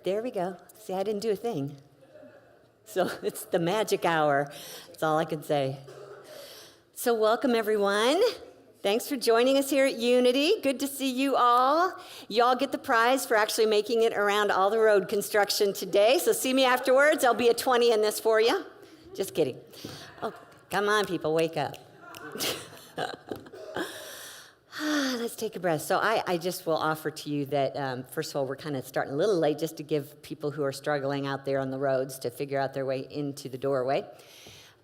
There we go. See, I didn't do a thing. So it's the magic hour. That's all I can say. So welcome, everyone. Thanks for joining us here at Unity. Good to see you all. You all get the prize for actually making it around all the road construction today. So see me afterwards. There'll be a 20 in this for you. Just kidding. Oh, come on, people, wake up. Let's take a breath. So I just will offer to you that, first of all, we're kind of starting a little late just to give people who are struggling out there on the roads to figure out their way into the doorway.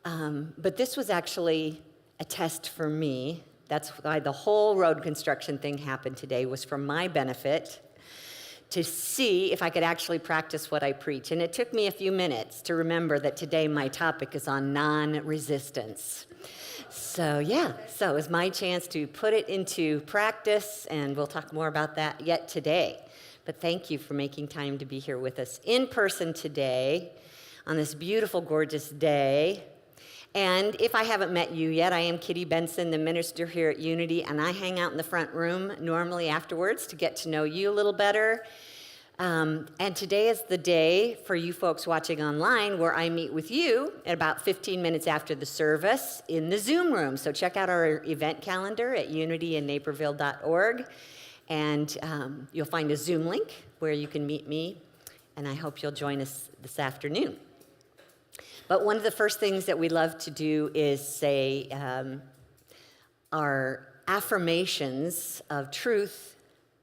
But this was actually a test for me. That's why the whole road construction thing happened today, was for my benefit, to see if I could actually practice what I preach. And it took me a few minutes to remember that today my topic is on non-resistance. So it was my chance to put it into practice, and we'll talk more about that yet today. But thank you for making time to be here with us in person today on this beautiful, gorgeous day. And if I haven't met you yet, I am Kitty Benson, the minister here at Unity, and I hang out in the front room normally afterwards to get to know you a little better. And today is the day for you folks watching online where I meet with you at about 15 minutes after the service in the Zoom room. So check out our event calendar at unityinnaperville.org, and you'll find a Zoom link where you can meet me, and I hope you'll join us this afternoon. But one of the first things that we love to do is say our affirmations of truth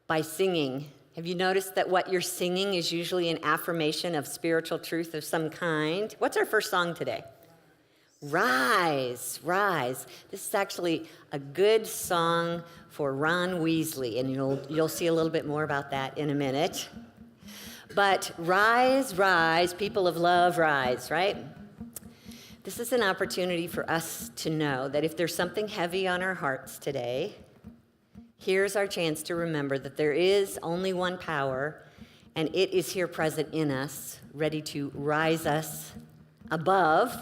by singing. Have you noticed that what you're singing is usually an affirmation of spiritual truth of some kind? What's our first song today? Rise, Rise. This is actually a good song for Ron Weasley, and you'll see a little bit more about that in a minute. But rise, rise, people of love, rise, right? This is an opportunity for us to know that if there's something heavy on our hearts today, here's our chance to remember that there is only one power, and it is here present in us, ready to raise us above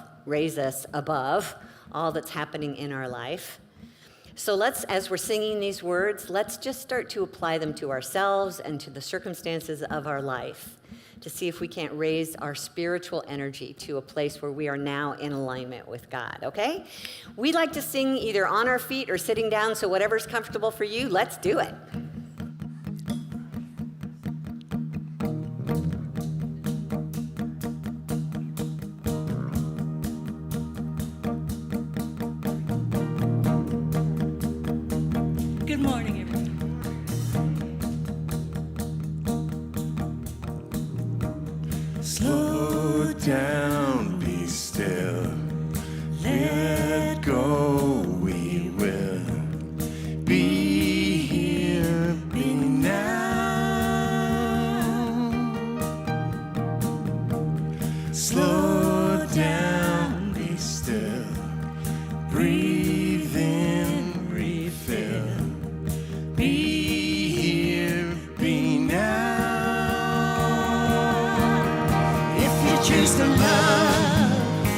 all that's happening in our life. So let's, as we're singing these words, let's just start to apply them to ourselves and to the circumstances of our life to see if we can't raise our spiritual energy to a place where we are now in alignment with God, okay? We like to sing either on our feet or sitting down, so whatever's comfortable for you, let's do it. Good morning, everyone. Slow down, be still, let go, we will be here, be now. Slow down, be still, breathe in, refill, be here, be now. Choose to love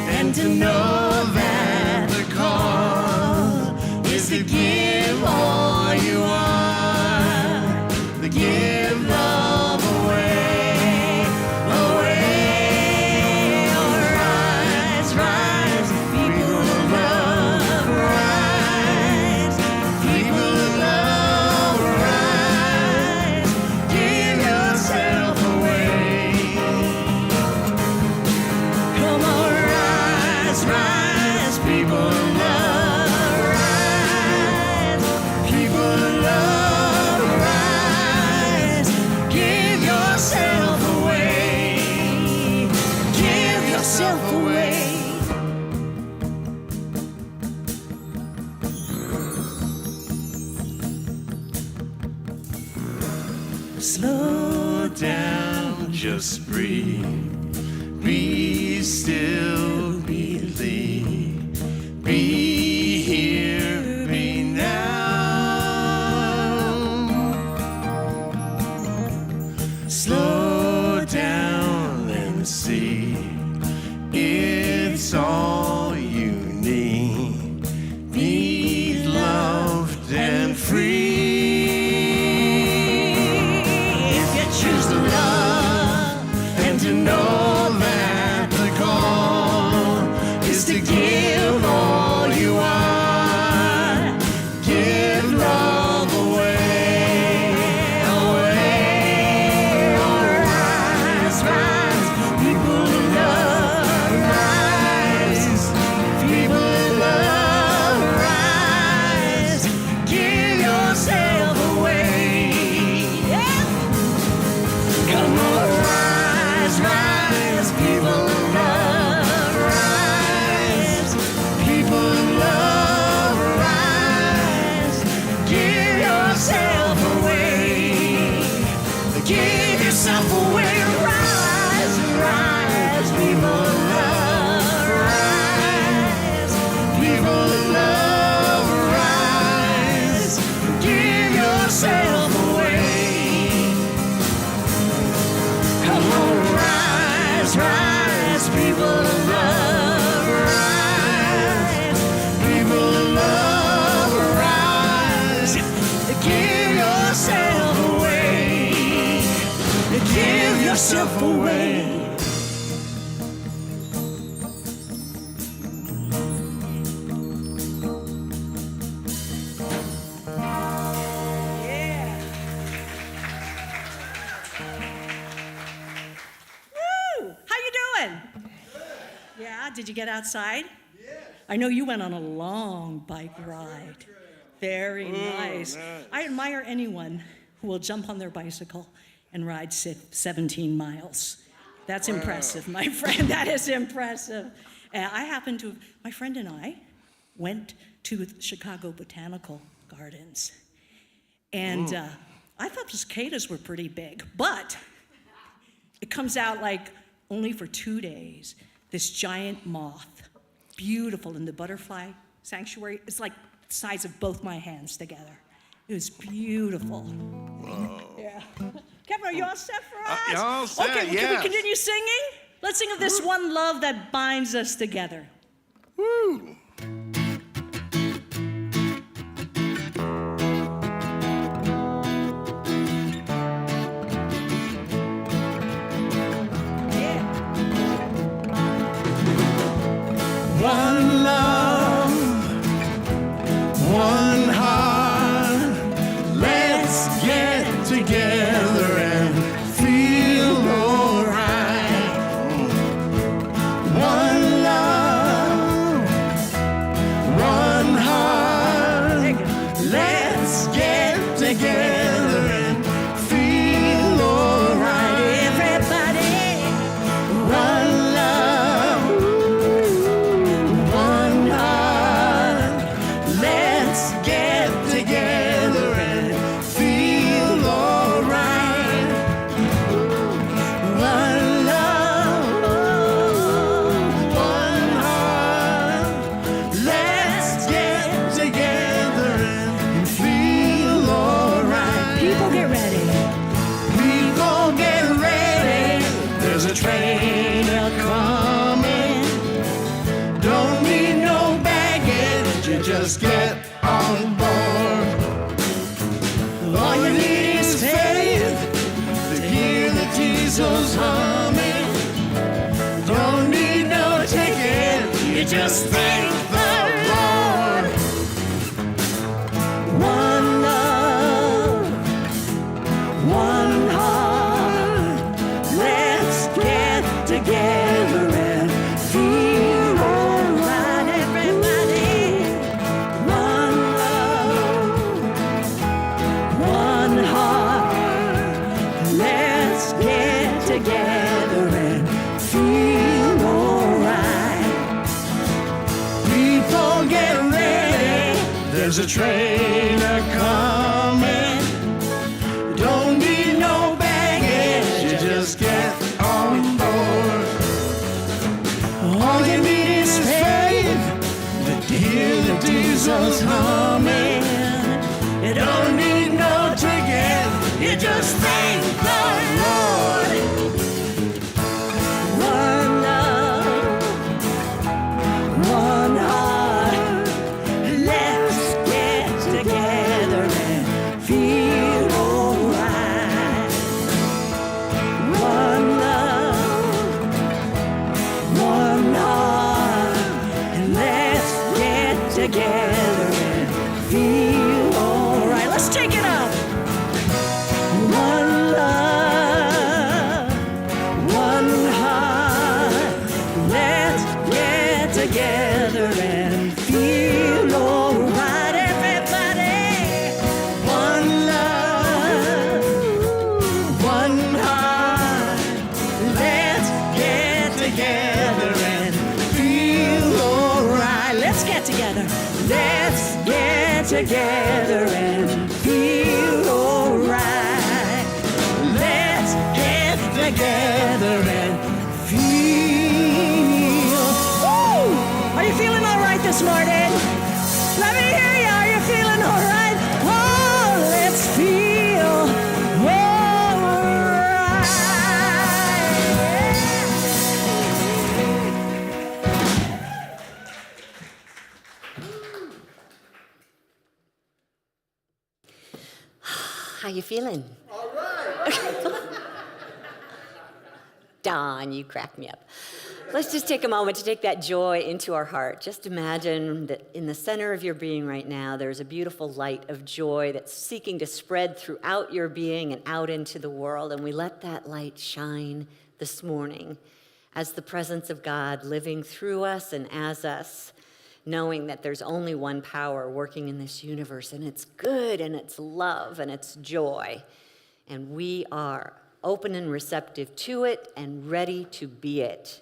and to know that the call is to give all you are, to give love away, away. Oh, rise, rise, people of love, rise, people of love, rise, give yourself away. Rise, people of love, rise, people of love, rise, give yourself away, give yourself away. Slow down, just breathe, be still, believe, be here, be now. Slow down and see, it's all you need. Be loved and free. If you choose to love people love rise. People love rise. Give yourself away. Give yourself away. Yeah, did you get outside? Yes. I know you went on a long bike ride. Very nice. I admire anyone who will jump on their bicycle and ride 17 miles. That's impressive, my friend. That is impressive. My friend and I went to the Chicago Botanical Gardens. And I thought the cicadas were pretty big, but it comes out like only for 2 days. This giant moth, beautiful in the butterfly sanctuary. It's like the size of both my hands together. It was beautiful. Whoa. Yeah. Kevin, are you all set for us? You're all set, Okay, well, yes. can we continue singing? Let's sing of this one love that binds us together. Woo. One love, one heart. Let's get together and feel alright. One love, one heart. Let's get together and feel alright. Everybody, one love. One heart, let's get together and feel alright. One love, one heart, let's get together and feel alright. People get ready. People get ready, there's a train a-coming. Don't need no baggage, you just get on board. All you need is faith to hear the diesels humming. Don't need no ticket, you just thank the Lord. One love, one heart. Let's get together and feel alright, everybody. One love, one heart. Let's get together and feel alright. People get ready, there's a train a-coming. Don't need no baggage, you just get on board. All you need is faith to hear the diesels humming. You don't need no ticket, you just thank the Lord. One love, one heart. Let's get together and feel alright. One love, one heart. Let's get together and feel alright. Let's take it up. One love, one heart. Let's get together and feel alright, everybody. One love, one heart. Let's get together and feel alright. Let's get together. Let's get together and feel alright. Let's get together and feel. Woo! Are you feeling all right this morning? Let me hear you. Are you feeling all right? Oh, let's feel all right. How you feeling? All right. Don, you crack me up. Let's just take a moment to take that joy into our heart. Just imagine that in the center of your being right now, there's a beautiful light of joy that's seeking to spread throughout your being and out into the world. And we let that light shine this morning as the presence of God living through us and as us, knowing that there's only one power working in this universe, and it's good, and it's love, and it's joy. And we are open and receptive to it and ready to be it.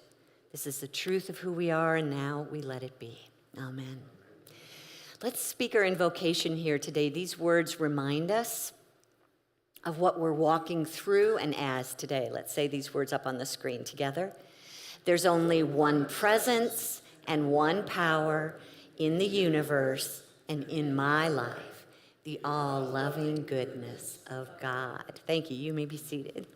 This is the truth of who we are, and now we let it be. Amen. Let's speak our invocation here today. These words remind us of what we're walking through and as today. Let's say these words up on the screen together. There's only one presence and one power in the universe and in my life, the all-loving goodness of God. Thank you. You may be seated.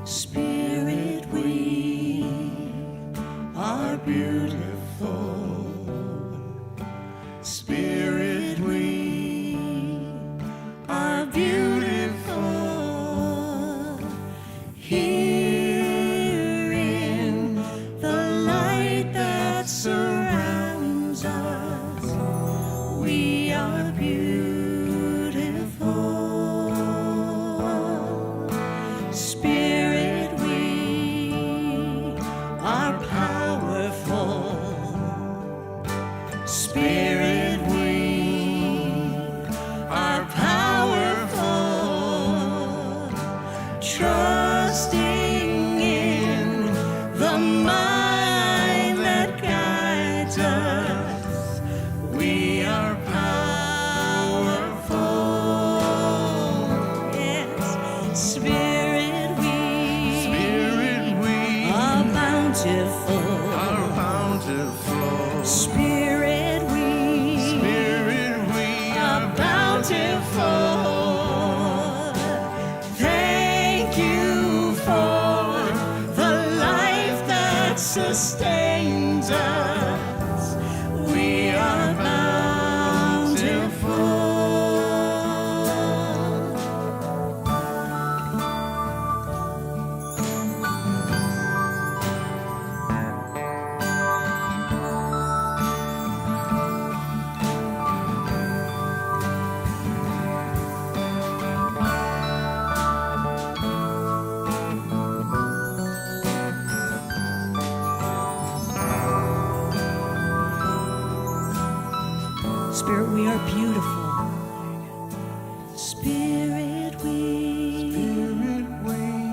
Spirit, we are beautiful. Spirit, we are beautiful. Here in the light that surrounds us, we are beautiful. Spirit, are powerful. Spirit, we are powerful. Trusting in the mind that guides us, we are powerful. Yes, Spirit, we are bountiful. Spirit, we are bountiful. Thank you for the life that sustains us. We are bountiful. Spirit, we are beautiful. Spirit, we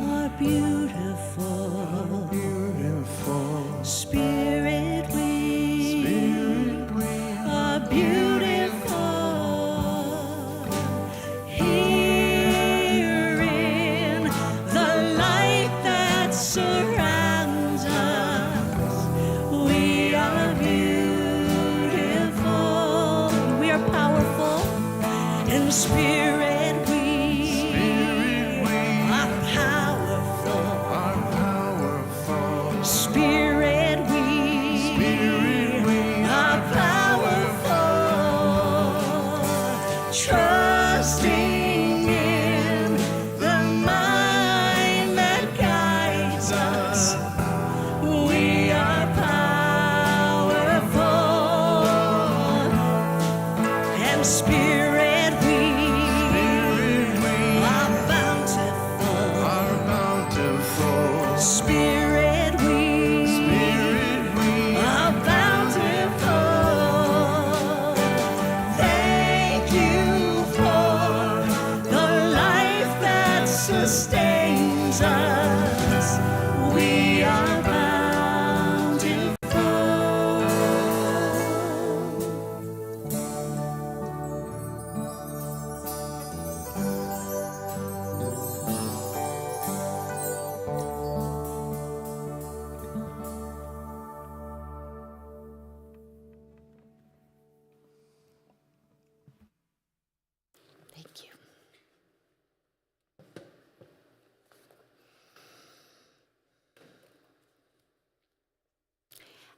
are beautiful. Spirit, we are beautiful. Here in the light that surrounds us, we are beautiful. We are powerful. In spirit, we are powerful. Spirit, we are powerful. Trusting in the mind that guides us, we are powerful. And Spirit, we are bountiful. Spirit, we are bountiful. Thank you for the life that sustains us. We are bountiful.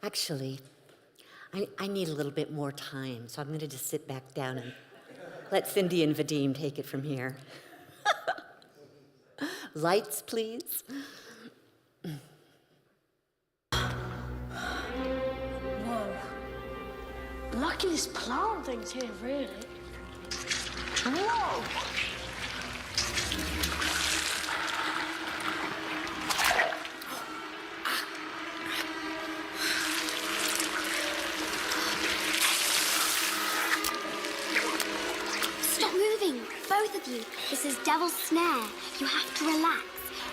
Actually, I need a little bit more time, so I'm going to just sit back down and let Cindy and Vadim take it from here. Lights, please. Whoa. Luckiest plant things here, really. Whoa! Stop moving, both of you. This is Devil's Snare. You have to relax.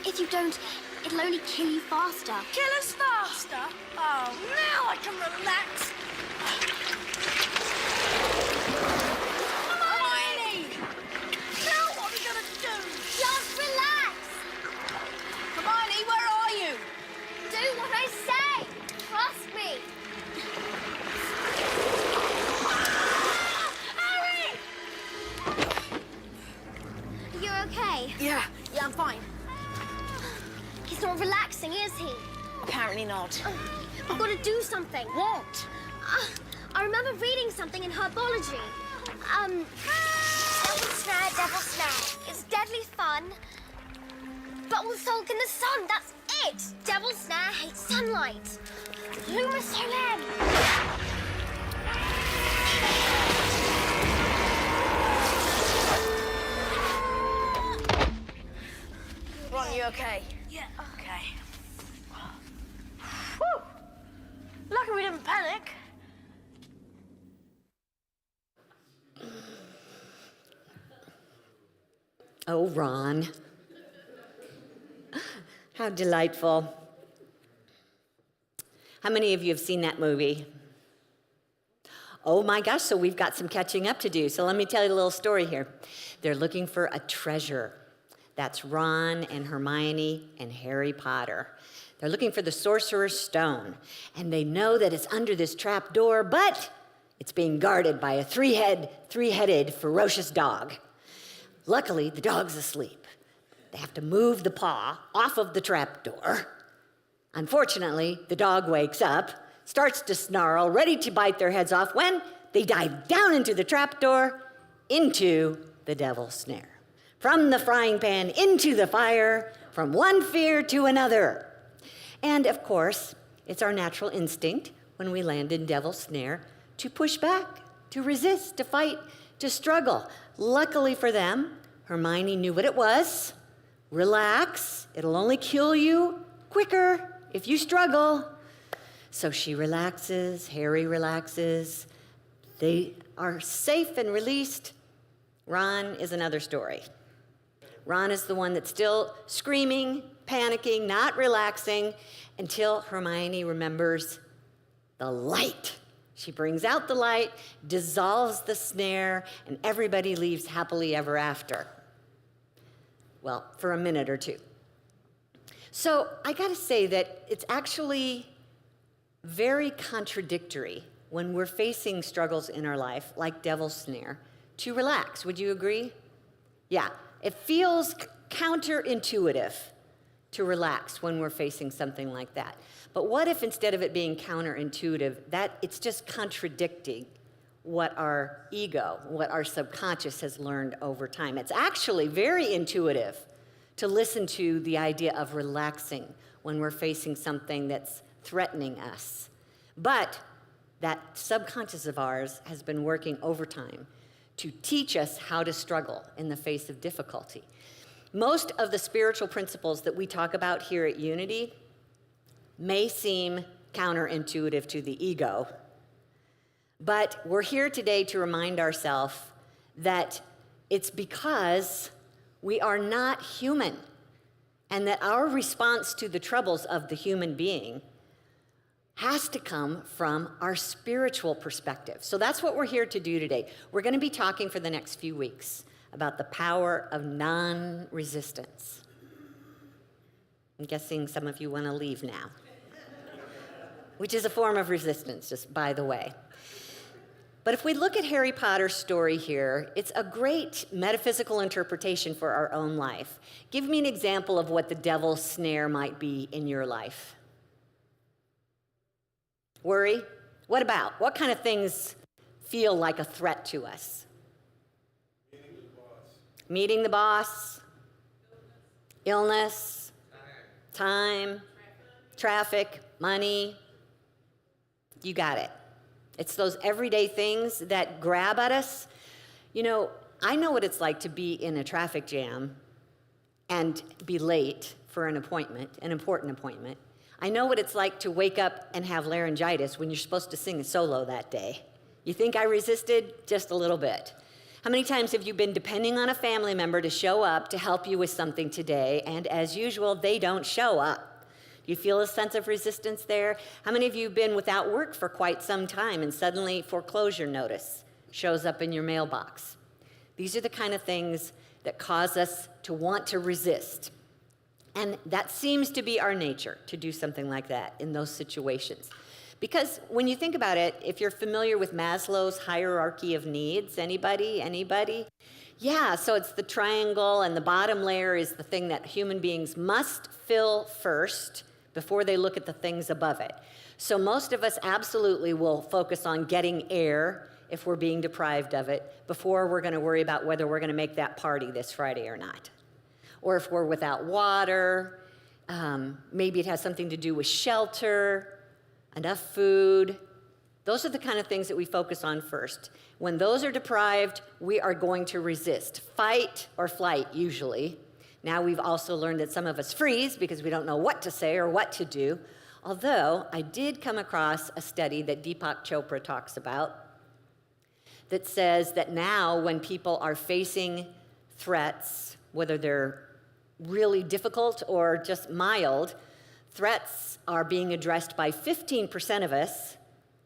If you don't, it'll only kill you faster. Kill us faster? Oh, now I can relax. Hermione! Now what are we gonna do? Just relax. Hermione, where are you? Do what I say. Trust me. Harry! You're okay. Yeah, I'm fine. He's not relaxing, is he? Apparently not. We've got to do something. What? I remember reading something in herbology. Devil snare. It's deadly fun, but will sulk in the sun. That's it. Devil snare hates sunlight. Luma Solem. Ron, you okay? Yeah. Okay. Whew. Lucky we didn't panic. Oh, Ron. How delightful. How many of you have seen that movie? Oh my gosh, so we've got some catching up to do. So let me tell you a little story here. They're looking for a treasure. That's Ron and Hermione and Harry Potter. They're looking for the Sorcerer's Stone, and they know that it's under this trap door, but it's being guarded by a three-headed ferocious dog. Luckily, the dog's asleep. They have to move the paw off of the trap door. Unfortunately, the dog wakes up, starts to snarl, ready to bite their heads off when they dive down into the trap door, into the devil's snare. From the frying pan into the fire, from one fear to another. And of course, it's our natural instinct when we land in devil's snare to push back, to resist, to fight, to struggle. Luckily for them, Hermione knew what it was. Relax, it'll only kill you quicker if you struggle. So she relaxes, Harry relaxes. They are safe and released. Ron is another story. Ron is the one that's still screaming, panicking, not relaxing, until Hermione remembers the light. She brings out the light, dissolves the snare, and everybody leaves happily ever after. Well, for a minute or two. So I gotta say that it's actually very contradictory when we're facing struggles in our life, like devil's snare, to relax. Would you agree? Yeah, it feels counterintuitive to relax when we're facing something like that. But what if instead of it being counterintuitive, that it's just contradicting what our ego, what our subconscious has learned over time? It's actually very intuitive to listen to the idea of relaxing when we're facing something that's threatening us. But that subconscious of ours has been working overtime to teach us how to struggle in the face of difficulty. Most of the spiritual principles that we talk about here at Unity may seem counterintuitive to the ego, but we're here today to remind ourselves that it's because we are not human, and that our response to the troubles of the human being has to come from our spiritual perspective. So that's what we're here to do today. We're going to be talking for the next few weeks about the power of non-resistance. I'm guessing some of you want to leave now, which is a form of resistance, just by the way. But if we look at Harry Potter's story here, it's a great metaphysical interpretation for our own life. Give me an example of what the devil's snare might be in your life. Worry? What about? What kind of things feel like a threat to us? Meeting the boss. Illness. Time. Traffic. Money. You got it. It's those everyday things that grab at us. You know, I know what it's like to be in a traffic jam and be late for an appointment, an important appointment. I know what it's like to wake up and have laryngitis when you're supposed to sing a solo that day. You think I resisted? Just a little bit. How many times have you been depending on a family member to show up to help you with something today, and as usual, they don't show up? Do you feel a sense of resistance there? How many of you have been without work for quite some time and suddenly foreclosure notice shows up in your mailbox? These are the kind of things that cause us to want to resist. And that seems to be our nature, to do something like that in those situations. Because when you think about it, if you're familiar with Maslow's hierarchy of needs, anybody? Yeah, so it's the triangle, and the bottom layer is the thing that human beings must fill first before they look at the things above it. So most of us absolutely will focus on getting air if we're being deprived of it before we're going to worry about whether we're going to make that party this Friday or not. Or if we're without water, maybe it has something to do with shelter, enough food. Those are the kind of things that we focus on first. When those are deprived, we are going to resist. Fight or flight, usually. Now we've also learned that some of us freeze because we don't know what to say or what to do. Although I did come across a study that Deepak Chopra talks about that says that now when people are facing threats, whether they're really difficult or just mild, threats are being addressed by 15% of us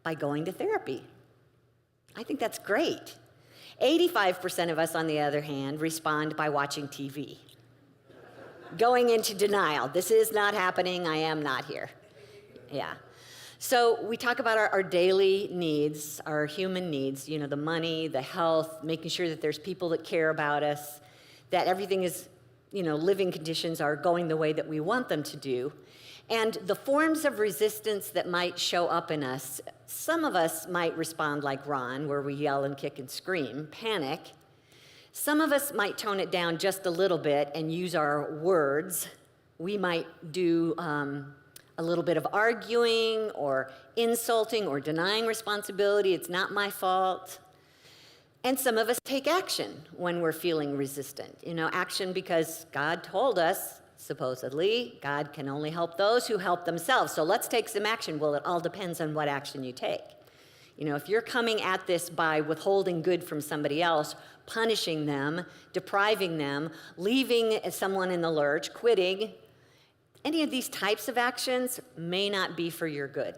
by going to therapy. I think that's great. 85% of us, on the other hand, respond by watching TV. Going into denial. This is not happening. I am not here. Yeah. So we talk about our daily needs, our human needs, you know, the money, the health, making sure that there's people that care about us, that everything is, you know, living conditions are going the way that we want them to do. And the forms of resistance that might show up in us, some of us might respond like Ron, where we yell and kick and scream, panic. Some of us might tone it down just a little bit and use our words. We might do a little bit of arguing or insulting or denying responsibility. It's not my fault. And some of us take action when we're feeling resistant. You know, action because God told us, supposedly, God can only help those who help themselves. So let's take some action. Well, it all depends on what action you take. You know, if you're coming at this by withholding good from somebody else, punishing them, depriving them, leaving someone in the lurch, quitting, any of these types of actions may not be for your good.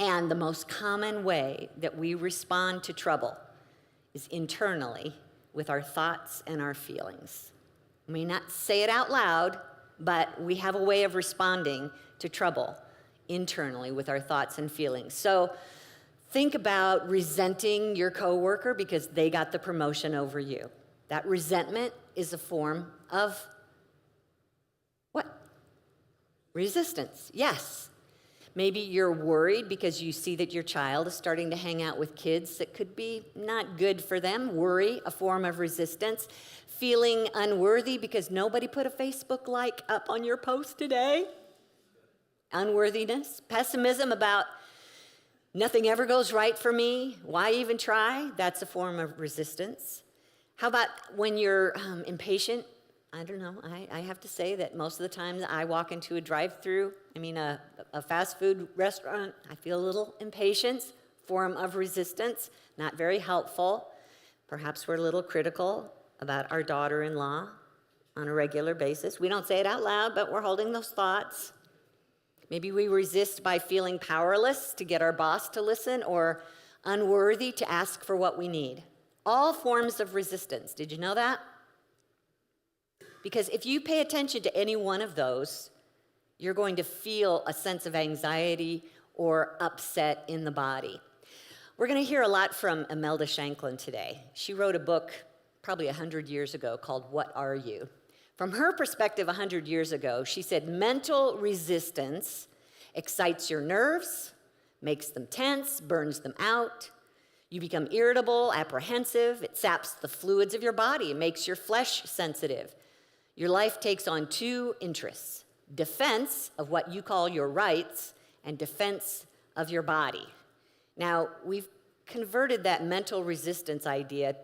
And the most common way that we respond to trouble is internally with our thoughts and our feelings. We may not say it out loud, but we have a way of responding to trouble internally with our thoughts and feelings. So think about resenting your coworker because they got the promotion over you. That resentment is a form of what? Resistance, yes. Maybe you're worried because you see that your child is starting to hang out with kids that could be not good for them. Worry, a form of resistance. Feeling unworthy because nobody put a Facebook like up on your post today. Unworthiness. Pessimism about nothing ever goes right for me. Why even try? That's a form of resistance. How about when you're impatient? I don't know. I have to say that most of the time that I walk into a drive-through, a fast food restaurant, I feel a little impatience, form of resistance, not very helpful. Perhaps we're a little critical about our daughter-in-law on a regular basis. We don't say it out loud, but we're holding those thoughts. Maybe we resist by feeling powerless to get our boss to listen or unworthy to ask for what we need. All forms of resistance. Did you know that? Because if you pay attention to any one of those, you're going to feel a sense of anxiety or upset in the body. We're going to hear a lot from Imelda Shanklin today. She wrote a book probably 100 years ago called What Are You? From her perspective 100 years ago, she said mental resistance excites your nerves, makes them tense, burns them out. You become irritable, apprehensive. It saps the fluids of your body. It makes your flesh sensitive. Your life takes on two interests: defense of what you call your rights and defense of your body. Now, we've converted that mental resistance idea.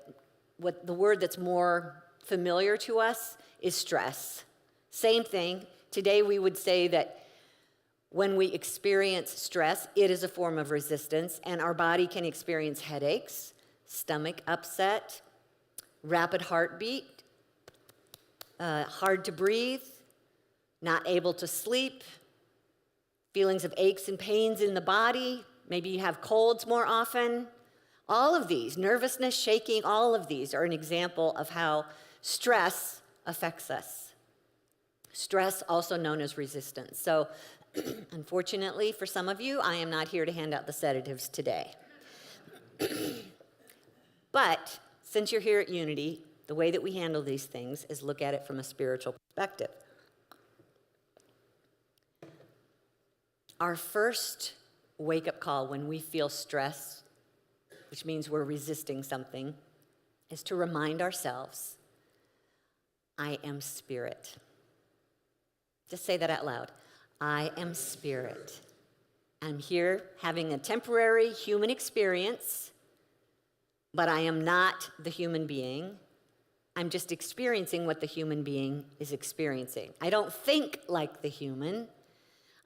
What the word that's more familiar to us is stress. Same thing. Today we would say that when we experience stress, it is a form of resistance, and our body can experience headaches, stomach upset, rapid heartbeat, hard to breathe, not able to sleep, feelings of aches and pains in the body. Maybe you have colds more often. All of these, nervousness, shaking, all of these are an example of how stress affects us. Stress, also known as resistance. So, unfortunately for some of you, I am not here to hand out the sedatives today. But since you're here at Unity, the way that we handle these things is look at it from a spiritual perspective. Our first wake-up call when we feel stress, which means we're resisting something, is to remind ourselves, I am spirit. Just say that out loud. I am spirit. I'm here having a temporary human experience, but I am not the human being. I'm just experiencing what the human being is experiencing. I don't think like the human.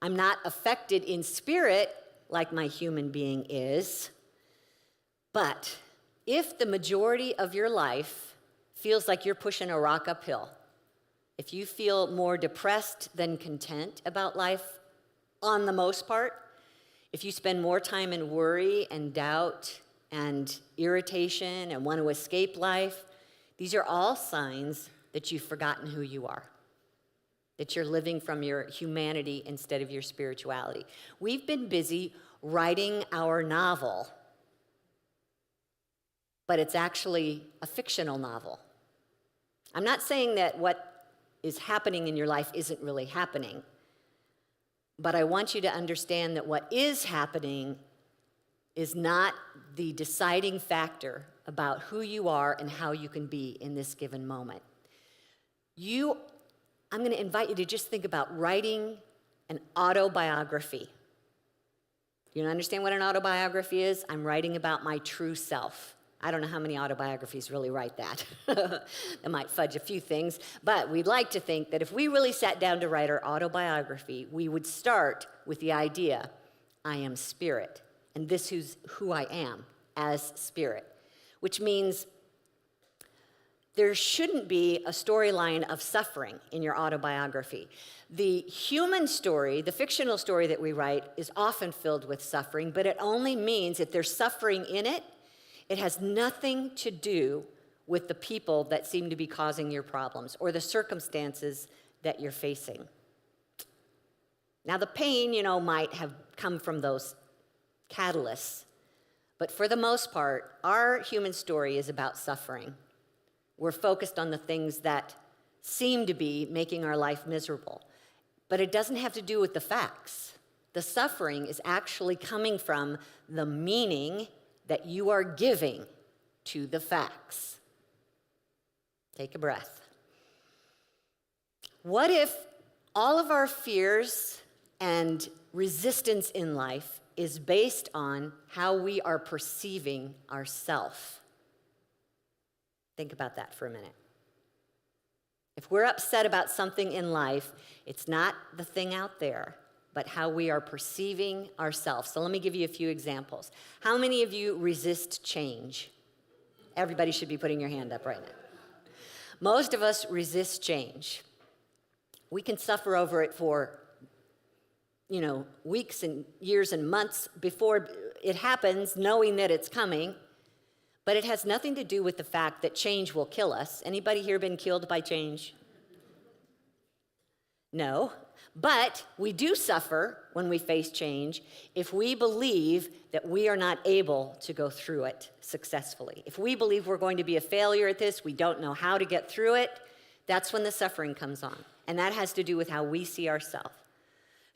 I'm not affected in spirit like my human being is. But if the majority of your life feels like you're pushing a rock uphill, if you feel more depressed than content about life on the most part, if you spend more time in worry and doubt and irritation and want to escape life, these are all signs that you've forgotten who you are, that you're living from your humanity instead of your spirituality. We've been busy writing our novel, but it's actually a fictional novel. I'm not saying that what is happening in your life isn't really happening, but I want you to understand that what is happening is not the deciding factor about who you are and how you can be in this given moment. I'm going to invite you to just think about writing an autobiography. You understand what an autobiography is? I'm writing about my true self. I don't know how many autobiographies really write that. It might fudge a few things, but we'd like to think that if we really sat down to write our autobiography, we would start with the idea, I am spirit, and this is who I am as spirit, which means there shouldn't be a storyline of suffering in your autobiography. The human story, the fictional story that we write, is often filled with suffering, but it only means that there's suffering in it. It has nothing to do with the people that seem to be causing your problems or the circumstances that you're facing. Now, the pain, might have come from those catalysts, but for the most part, our human story is about suffering. We're focused on the things that seem to be making our life miserable, but it doesn't have to do with the facts. The suffering is actually coming from the meaning that you are giving to the facts. Take a breath. What if all of our fears and resistance in life is based on how we are perceiving ourselves? Think about that for a minute. If we're upset about something in life, it's not the thing out there, but how we are perceiving ourselves. So let me give you a few examples. How many of you resist change? Everybody should be putting your hand up right now. Most of us resist change. We can suffer over it for, weeks and years and months before it happens, knowing that it's coming. But it has nothing to do with the fact that change will kill us. Anybody here been killed by change? No. But we do suffer when we face change if we believe that we are not able to go through it successfully. If we believe we're going to be a failure at this, we don't know how to get through it, that's when the suffering comes on. And that has to do with how we see ourselves.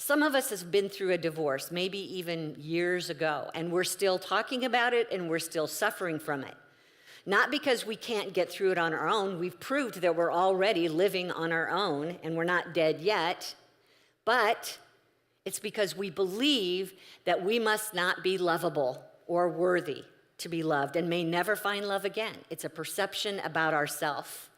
Some of us have been through a divorce, maybe even years ago, and we're still talking about it and we're still suffering from it. Not because we can't get through it on our own. We've proved that we're already living on our own and we're not dead yet, but it's because we believe that we must not be lovable or worthy to be loved and may never find love again. It's a perception about ourselves.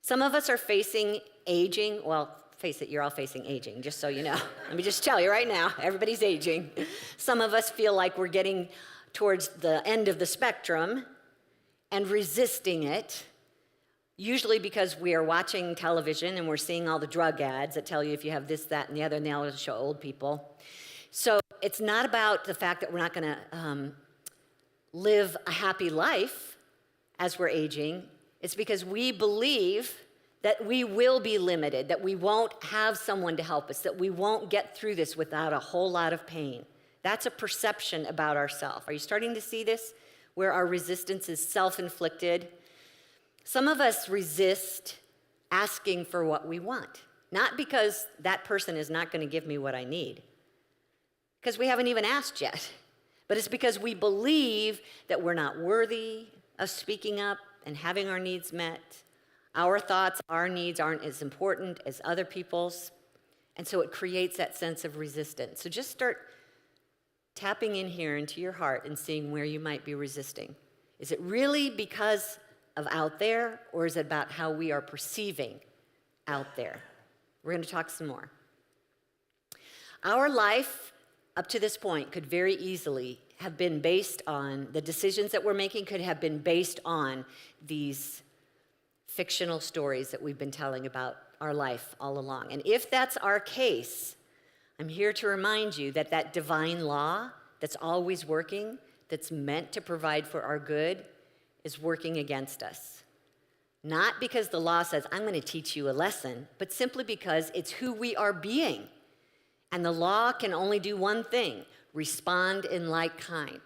Some of us are facing aging. Well, face it, you're all facing aging, just so you know. Let me just tell you right now, everybody's aging. Some of us feel like we're getting towards the end of the spectrum and resisting it, usually because we are watching television and we're seeing all the drug ads that tell you if you have this, that, and the other, and they always show old people. So it's not about the fact that we're not going to live a happy life as we're aging. It's because we believe that we will be limited, that we won't have someone to help us, that we won't get through this without a whole lot of pain. That's a perception about ourselves. Are you starting to see this, where our resistance is self-inflicted? Some of us resist asking for what we want, not because that person is not going to give me what I need, because we haven't even asked yet, but it's because we believe that we're not worthy of speaking up and having our needs met. Our thoughts, our needs aren't as important as other people's, and so it creates that sense of resistance. So just start tapping in here into your heart and seeing where you might be resisting. Is it really because of out there, or is it about how we are perceiving out there? We're going to talk some more. Our life up to this point could very easily have been based on, the decisions that we're making could have been based on these fictional stories that we've been telling about our life all along. And if that's our case, I'm here to remind you that that divine law that's always working, that's meant to provide for our good, is working against us. Not because the law says, I'm going to teach you a lesson, but simply because it's who we are being. And the law can only do one thing: respond in like kind.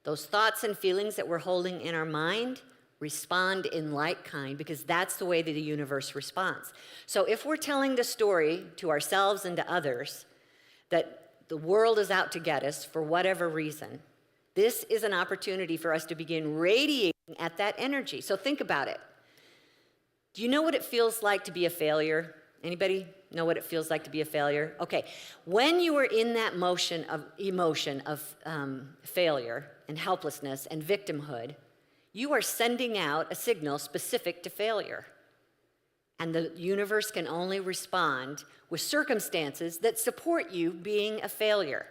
Those thoughts and feelings that we're holding in our mind, respond in like kind, because that's the way that the universe responds. So if we're telling the story to ourselves and to others that the world is out to get us for whatever reason, this is an opportunity for us to begin radiating at that energy. So think about it. Do you know what it feels like to be a failure? Anybody know what it feels like to be a failure? Okay, when you are in that emotion of failure and helplessness and victimhood, you are sending out a signal specific to failure. And the universe can only respond with circumstances that support you being a failure.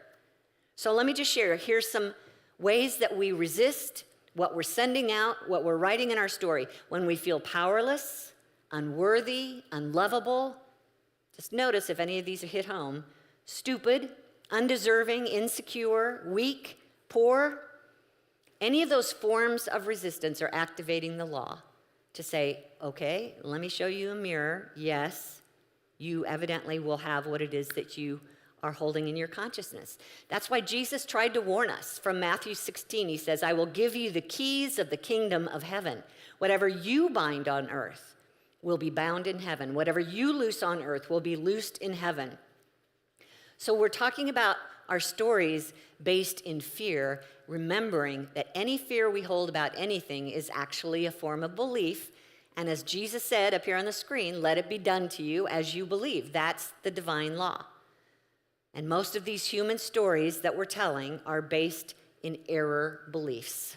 So let me just share, here's some ways that we resist what we're sending out, what we're writing in our story. When we feel powerless, unworthy, unlovable, just notice if any of these hit home: stupid, undeserving, insecure, weak, poor. Any of those forms of resistance are activating the law to say, okay, let me show you a mirror. Yes, you evidently will have what it is that you are holding in your consciousness. That's why Jesus tried to warn us from Matthew 16. He says, I will give you the keys of the kingdom of heaven. Whatever you bind on earth will be bound in heaven. Whatever you loose on earth will be loosed in heaven. So we're talking about our stories based in fear, remembering that any fear we hold about anything is actually a form of belief. And as Jesus said up here on the screen, let it be done to you as you believe. That's the divine law. And most of these human stories that we're telling are based in error beliefs.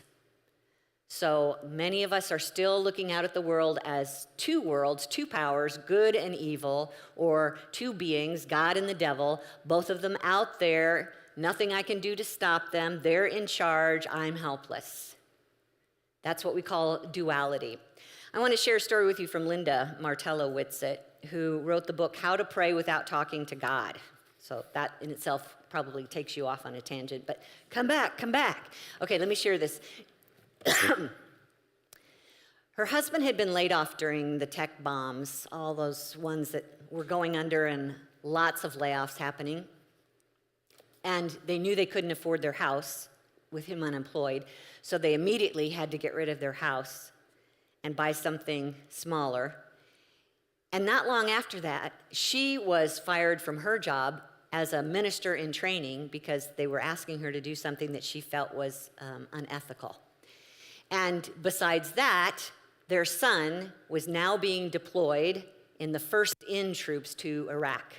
So many of us are still looking out at the world as two worlds, two powers, good and evil, or two beings, God and the devil, both of them out there, nothing I can do to stop them, they're in charge, I'm helpless. That's what we call duality. I want to share a story with you from Linda Martello-Whitsett, who wrote the book, How to Pray Without Talking to God. So that in itself probably takes you off on a tangent, but come back. Okay, let me share this. Her husband had been laid off during the tech bombs, all those ones that were going under and lots of layoffs happening. And they knew they couldn't afford their house with him unemployed, so they immediately had to get rid of their house and buy something smaller. And not long after that, she was fired from her job as a minister in training because they were asking her to do something that she felt was unethical. And besides that, their son was now being deployed in the first-in troops to Iraq.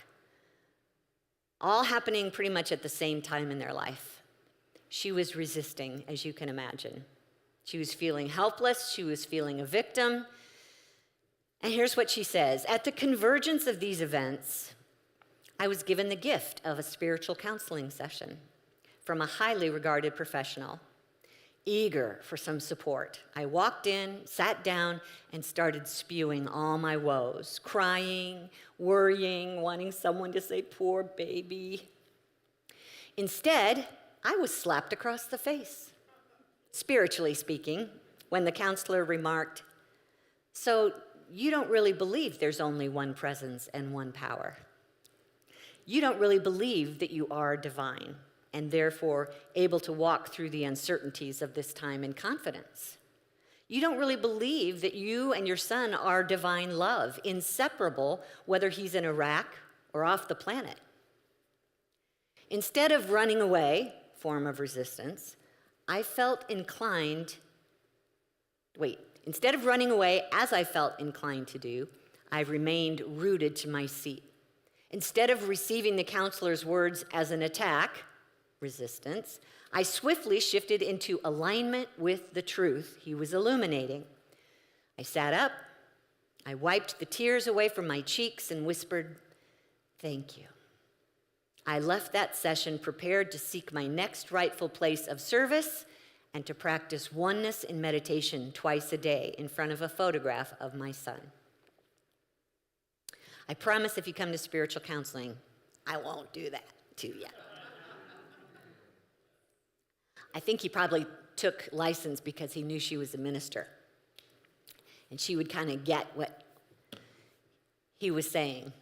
All happening pretty much at the same time in their life. She was resisting, as you can imagine. She was feeling helpless. She was feeling a victim. And here's what she says. At the convergence of these events, I was given the gift of a spiritual counseling session from a highly regarded professional, eager for some support. I walked in, sat down, and started spewing all my woes, crying, worrying, wanting someone to say, poor baby. Instead, I was slapped across the face, spiritually speaking, when the counselor remarked, so you don't really believe there's only one presence and one power. You don't really believe that you are divine and therefore able to walk through the uncertainties of this time in confidence. You don't really believe that you and your son are divine love, inseparable whether he's in Iraq or off the planet. Instead of running away, form of resistance, instead of running away as I felt inclined to do, I remained rooted to my seat. Instead of receiving the counselor's words as an attack, resistance, I swiftly shifted into alignment with the truth he was illuminating. I sat up, I wiped the tears away from my cheeks and whispered, thank you. I left that session prepared to seek my next rightful place of service and to practice oneness in meditation twice a day in front of a photograph of my son. I promise if you come to spiritual counseling, I won't do that to you. I think he probably took license because he knew she was a minister. And she would kind of get what he was saying.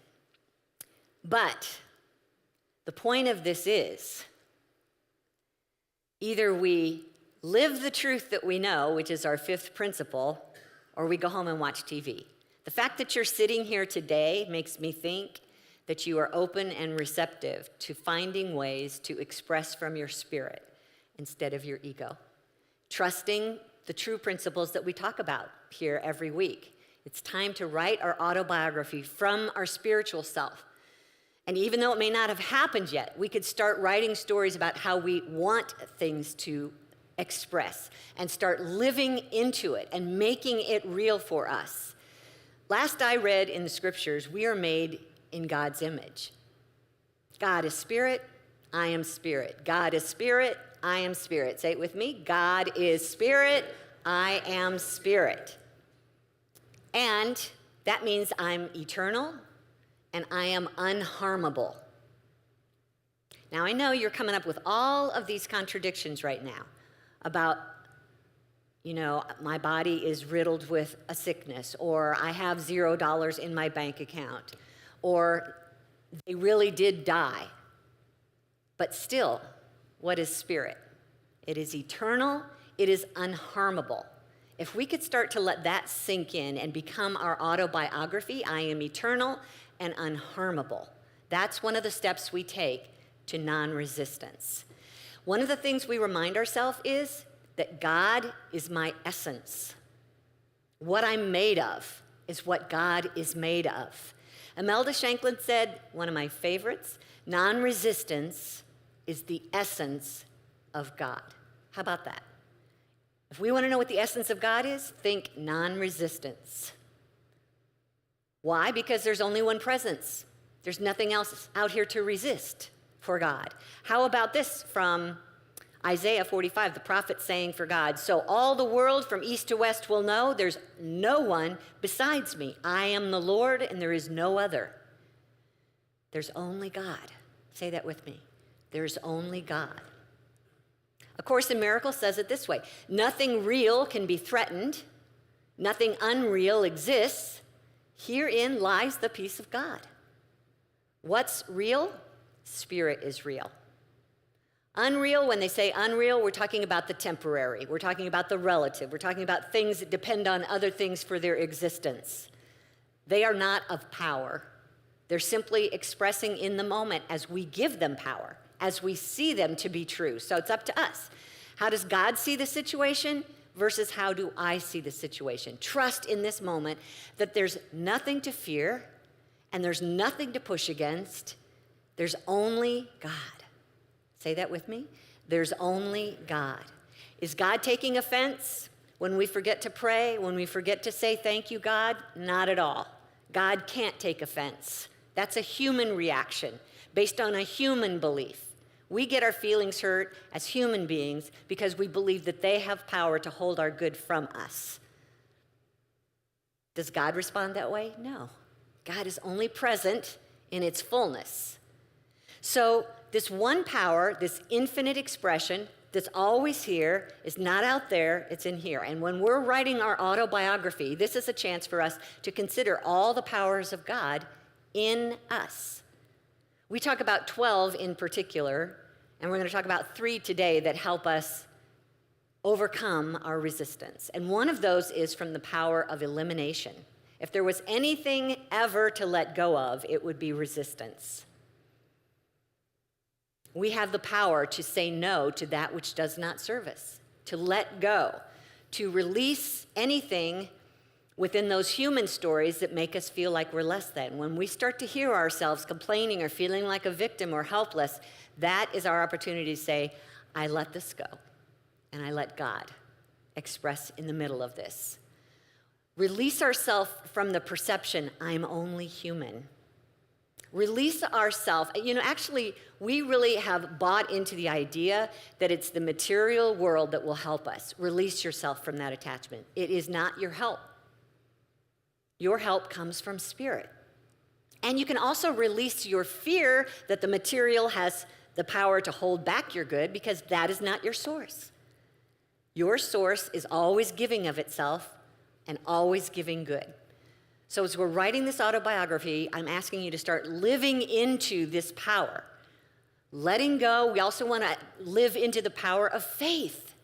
But the point of this is, either we live the truth that we know, which is our fifth principle, or we go home and watch TV. The fact that you're sitting here today makes me think that you are open and receptive to finding ways to express from your spirit instead of your ego. Trusting the true principles that we talk about here every week. It's time to write our autobiography from our spiritual self. And even though it may not have happened yet, we could start writing stories about how we want things to express and start living into it and making it real for us. Last I read in the scriptures, we are made in God's image. God is spirit, I am spirit. God is spirit, I am spirit. Say it with me. God is spirit, I am spirit. And that means I'm eternal and I am unharmable. Now I know you're coming up with all of these contradictions right now about, my body is riddled with a sickness, or I have $0 in my bank account, or they really did die. But still, what is spirit? It is eternal, it is unharmable. If we could start to let that sink in and become our autobiography, I am eternal and unharmable. That's one of the steps we take to non-resistance. One of the things we remind ourselves is that God is my essence. What I'm made of is what God is made of. Imelda Shanklin said, one of my favorites, non-resistance is the essence of God. How about that? If we want to know what the essence of God is, think non-resistance. Why? Because there's only one presence. There's nothing else out here to resist for God. How about this from Isaiah 45, the prophet saying for God, so all the world from east to west will know there's no one besides me. I am the Lord and there is no other. There's only God. Say that with me. There's only God. A Course in Miracles says it this way. Nothing real can be threatened. Nothing unreal exists. Herein lies the peace of God. What's real? Spirit is real. Unreal, when they say unreal, we're talking about the temporary. We're talking about the relative. We're talking about things that depend on other things for their existence. They are not of power. They're simply expressing in the moment as we give them power, as we see them to be true. So it's up to us. How does God see the situation versus how do I see the situation? Trust in this moment that there's nothing to fear and there's nothing to push against. There's only God. Say that with me. There's only God. Is God taking offense when we forget to pray, when we forget to say thank you, God? Not at all. God can't take offense. That's a human reaction based on a human belief. We get our feelings hurt as human beings because we believe that they have power to hold our good from us. Does God respond that way? No. God is only present in its fullness. So this one power, this infinite expression that's always here is not out there, it's in here. And when we're writing our autobiography, this is a chance for us to consider all the powers of God in us. We talk about 12 in particular, and we're going to talk about 3 today that help us overcome our resistance. And one of those is from the power of elimination. If there was anything ever to let go of, it would be resistance. We have the power to say no to that which does not serve us, to let go, to release anything within those human stories that make us feel like we're less than. When we start to hear ourselves complaining or feeling like a victim or helpless, that is our opportunity to say, I let this go, and I let God express in the middle of this. Release ourselves from the perception, I'm only human. Release ourselves. Actually, we really have bought into the idea that it's the material world that will help us. Release yourself from that attachment. It is not your help. Your help comes from spirit. And you can also release your fear that the material has the power to hold back your good, because that is not your source. Your source is always giving of itself and always giving good. So as we're writing this autobiography, I'm asking you to start living into this power. Letting go, we also want to live into the power of faith.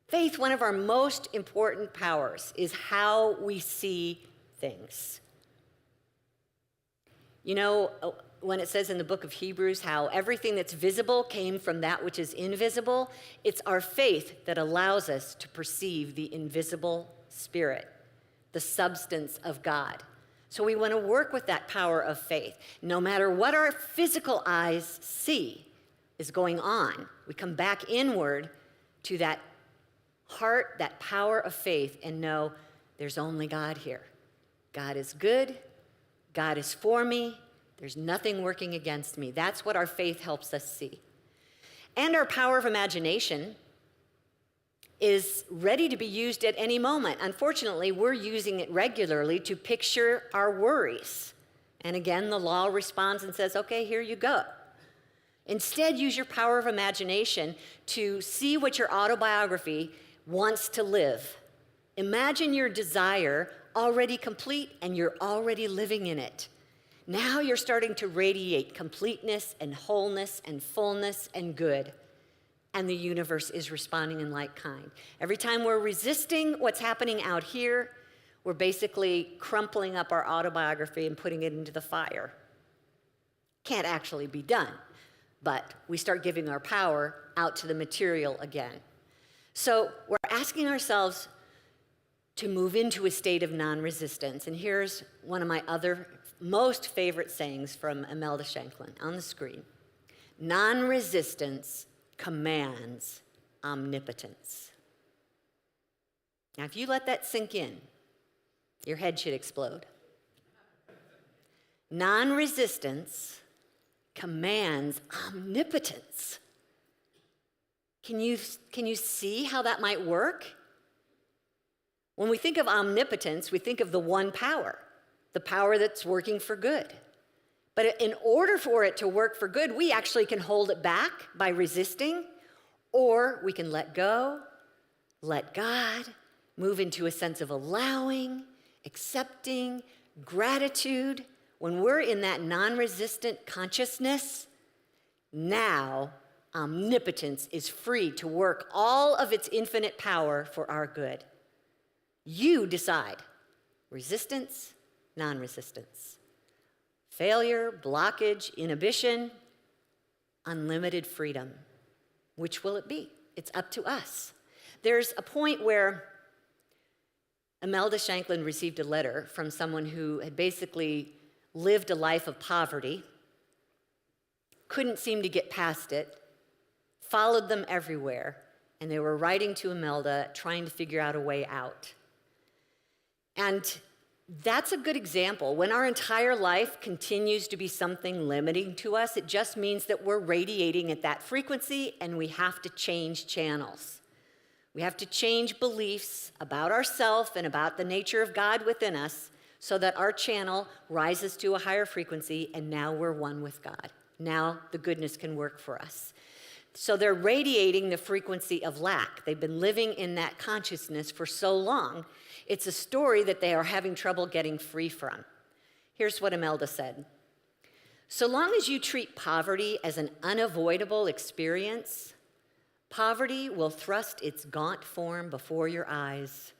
Faith, one of our most important powers, is how we see things. When it says in the book of Hebrews how everything that's visible came from that which is invisible, it's our faith that allows us to perceive the invisible spirit, the substance of God. So we want to work with that power of faith. No matter what our physical eyes see is going on, we come back inward to that heart, that power of faith, and know there's only God here. God is good. God is for me. There's nothing working against me. That's what our faith helps us see. And our power of imagination is ready to be used at any moment. Unfortunately, we're using it regularly to picture our worries. And again, the law responds and says, okay, here you go. Instead, use your power of imagination to see what your autobiography wants to live. Imagine your desire already complete and you're already living in it. Now you're starting to radiate completeness and wholeness and fullness and good. And the universe is responding in like kind. Every time we're resisting what's happening out here, we're basically crumpling up our autobiography and putting it into the fire. Can't actually be done, but we start giving our power out to the material again. So we're asking ourselves to move into a state of non-resistance. And here's one of my other most favorite sayings from Imelda Shanklin on the screen. Non-resistance commands omnipotence. Now, if you let that sink in, your head should explode. Non-resistance commands omnipotence. Can you see how that might work? When we think of omnipotence, we think of the one power, the power that's working for good. But in order for it to work for good, we actually can hold it back by resisting, or we can let go, let God, move into a sense of allowing, accepting, gratitude. When we're in that non-resistant consciousness, now omnipotence is free to work all of its infinite power for our good. You decide resistance, non-resistance. failure, blockage, inhibition, unlimited freedom. Which will it be? It's up to us. There's a point where Imelda Shanklin received a letter from someone who had basically lived a life of poverty, couldn't seem to get past it, followed them everywhere, and they were writing to Imelda, trying to figure out a way out. And that's a good example. When our entire life continues to be something limiting to us, it just means that we're radiating at that frequency, and we have to change channels. We have to change beliefs about ourselves and about the nature of God within us so that our channel rises to a higher frequency, and now we're one with God. Now the goodness can work for us. So they're radiating the frequency of lack. They've been living in that consciousness for so long. It's a story that they are having trouble getting free from. Here's what Imelda said. So long as you treat poverty as an unavoidable experience, poverty will thrust its gaunt form before your eyes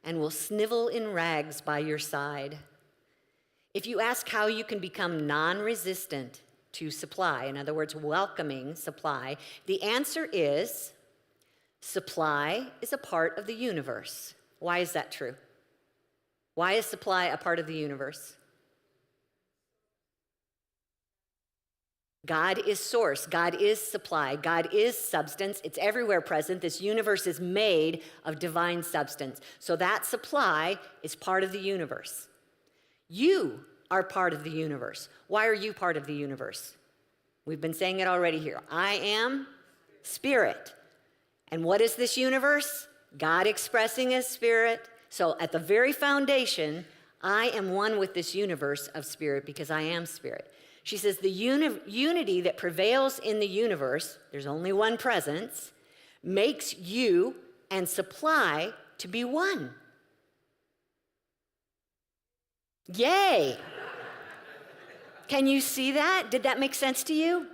and will snivel in rags by your side. If you ask how you can become non-resistant to supply, in other words, welcoming supply, the answer is supply is a part of the universe. Why is that true? Why is supply a part of the universe? God is source. God is supply. God is substance. It's everywhere present. This universe is made of divine substance. So that supply is part of the universe. You are part of the universe. Why are you part of the universe? We've been saying it already here. I am spirit. And what is this universe? God expressing as spirit. So at the very foundation, I am one with this universe of spirit because I am spirit. She says the unity that prevails in the universe, there's only one presence, makes you and supply to be one. Yay! Can you see that? Did that make sense to you?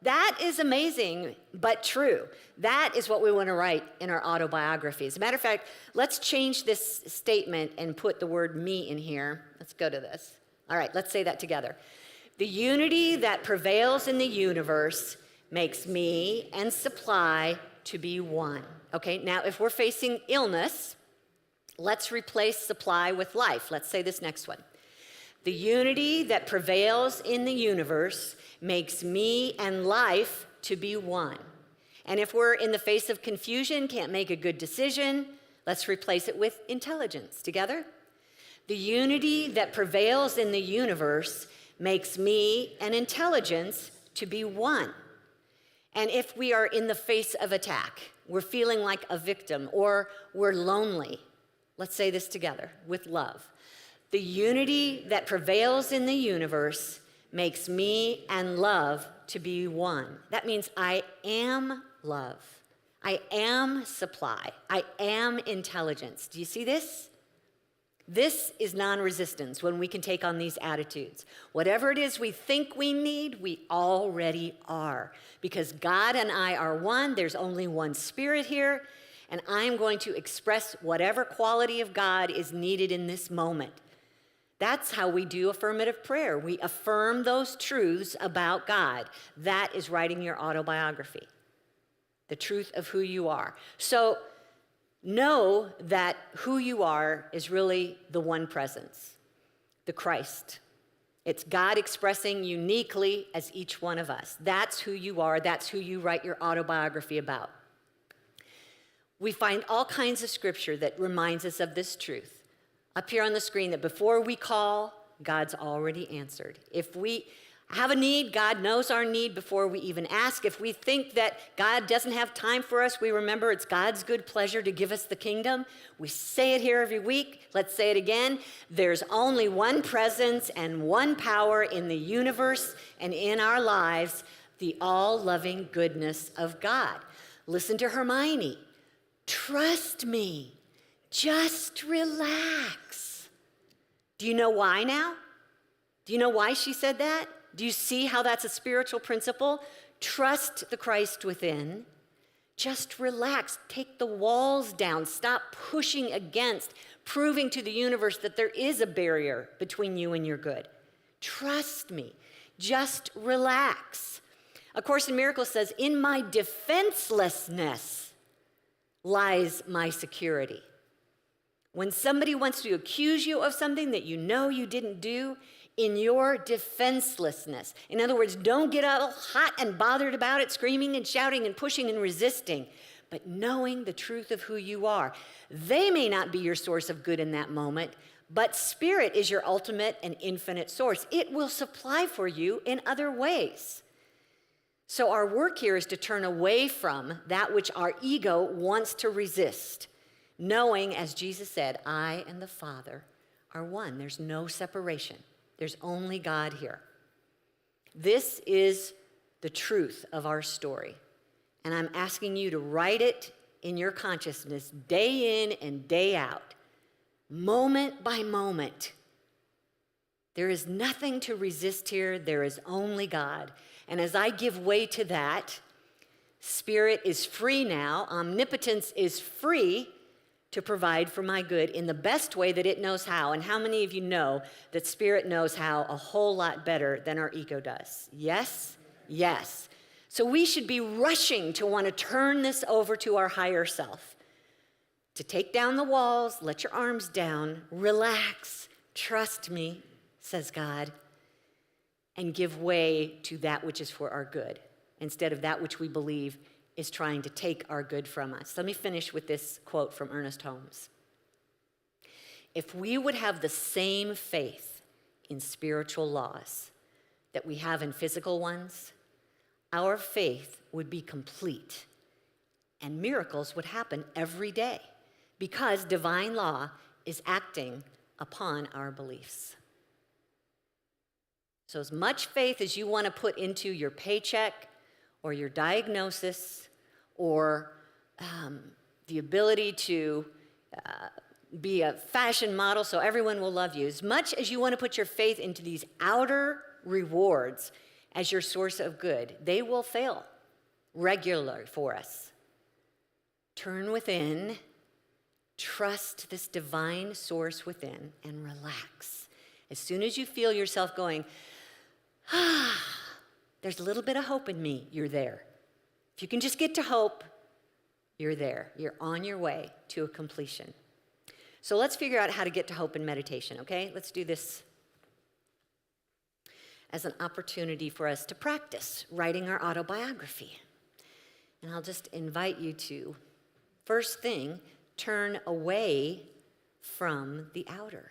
That is amazing, but true. That is what we want to write in our autobiography. As a matter of fact, let's change this statement and put the word me in here. Let's go to this. All right, let's say that together. The unity that prevails in the universe makes me and supply to be one. Okay, now if we're facing illness, let's replace supply with life. Let's say this next one. The unity that prevails in the universe makes me and life to be one. And if we're in the face of confusion, can't make a good decision, let's replace it with intelligence. Together? The unity that prevails in the universe makes me and intelligence to be one. And if we are in the face of attack, we're feeling like a victim, or we're lonely, let's say this together with love. The unity that prevails in the universe makes me and love to be one. That means I am love. I am supply. I am intelligence. Do you see this? This is non-resistance when we can take on these attitudes. Whatever it is we think we need, we already are. Because God and I are one, there's only one spirit here, and I'm going to express whatever quality of God is needed in this moment. That's how we do affirmative prayer. We affirm those truths about God. That is writing your autobiography, the truth of who you are. So know that who you are is really the one presence, the Christ. It's God expressing uniquely as each one of us. That's who you are. That's who you write your autobiography about. We find all kinds of scripture that reminds us of this truth. Up here on the screen, that before we call, God's already answered. If we have a need, God knows our need before we even ask. If we think that God doesn't have time for us, we remember it's God's good pleasure to give us the kingdom. We say it here every week. Let's say it again. There's only one presence and one power in the universe and in our lives, the all-loving goodness of God. Listen to Hermione. Trust me. Just relax. Do you know why now? Do you know why she said that? Do you see how that's a spiritual principle? Trust the Christ within. Just relax. Take the walls down. Stop pushing against, proving to the universe that there is a barrier between you and your good. Trust me. Just relax. A Course in Miracles says, in my defenselessness lies my security. When somebody wants to accuse you of something that you know you didn't do, in your defenselessness. In other words, don't get all hot and bothered about it, screaming and shouting and pushing and resisting, but knowing the truth of who you are. They may not be your source of good in that moment, but Spirit is your ultimate and infinite source. It will supply for you in other ways. So our work here is to turn away from that which our ego wants to resist, knowing, as Jesus said, I and the Father are one. There's no separation. There's only God here. This is the truth of our story. And I'm asking you to write it in your consciousness day in and day out, moment by moment. There is nothing to resist here. There is only God. And as I give way to that, Spirit is free now. Omnipotence is free to provide for my good in the best way that it knows how. And how many of you know that Spirit knows how a whole lot better than our ego does? Yes? Yes. So we should be rushing to want to turn this over to our higher self, to take down the walls, let your arms down, relax, trust me, says God, and give way to that which is for our good, instead of that which we believe is trying to take our good from us. Let me finish with this quote from Ernest Holmes. If we would have the same faith in spiritual laws that we have in physical ones, our faith would be complete and miracles would happen every day because divine law is acting upon our beliefs. So as much faith as you want to put into your paycheck or your diagnosis or the ability to be a fashion model so everyone will love you, as much as you want to put your faith into these outer rewards as your source of good, they will fail regularly for us. Turn within, trust this divine source within, and relax. As soon as you feel yourself going, there's a little bit of hope in me, you're there. If you can just get to hope, you're there. You're on your way to a completion. So let's figure out how to get to hope in meditation, okay? Let's do this as an opportunity for us to practice writing our autobiography. And I'll just invite you to, first thing, turn away from the outer.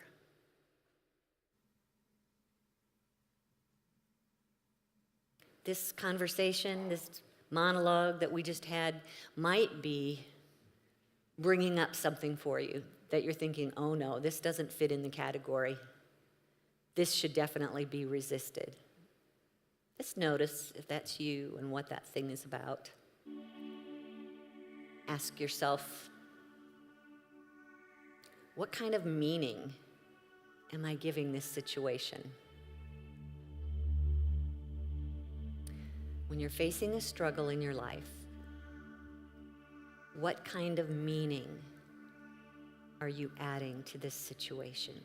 This conversation, this monologue that we just had might be bringing up something for you that you're thinking, oh no, this doesn't fit in the category. This should definitely be resisted. Just notice if that's you and what that thing is about. Ask yourself, what kind of meaning am I giving this situation? When you're facing a struggle in your life, what kind of meaning are you adding to this situation?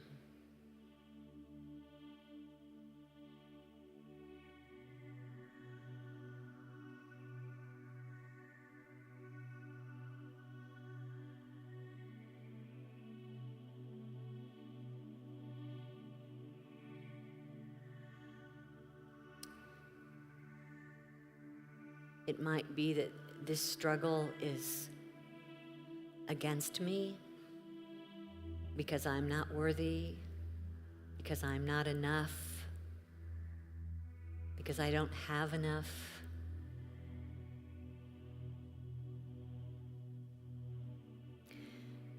It might be that this struggle is against me because I'm not worthy, because I'm not enough, because I don't have enough.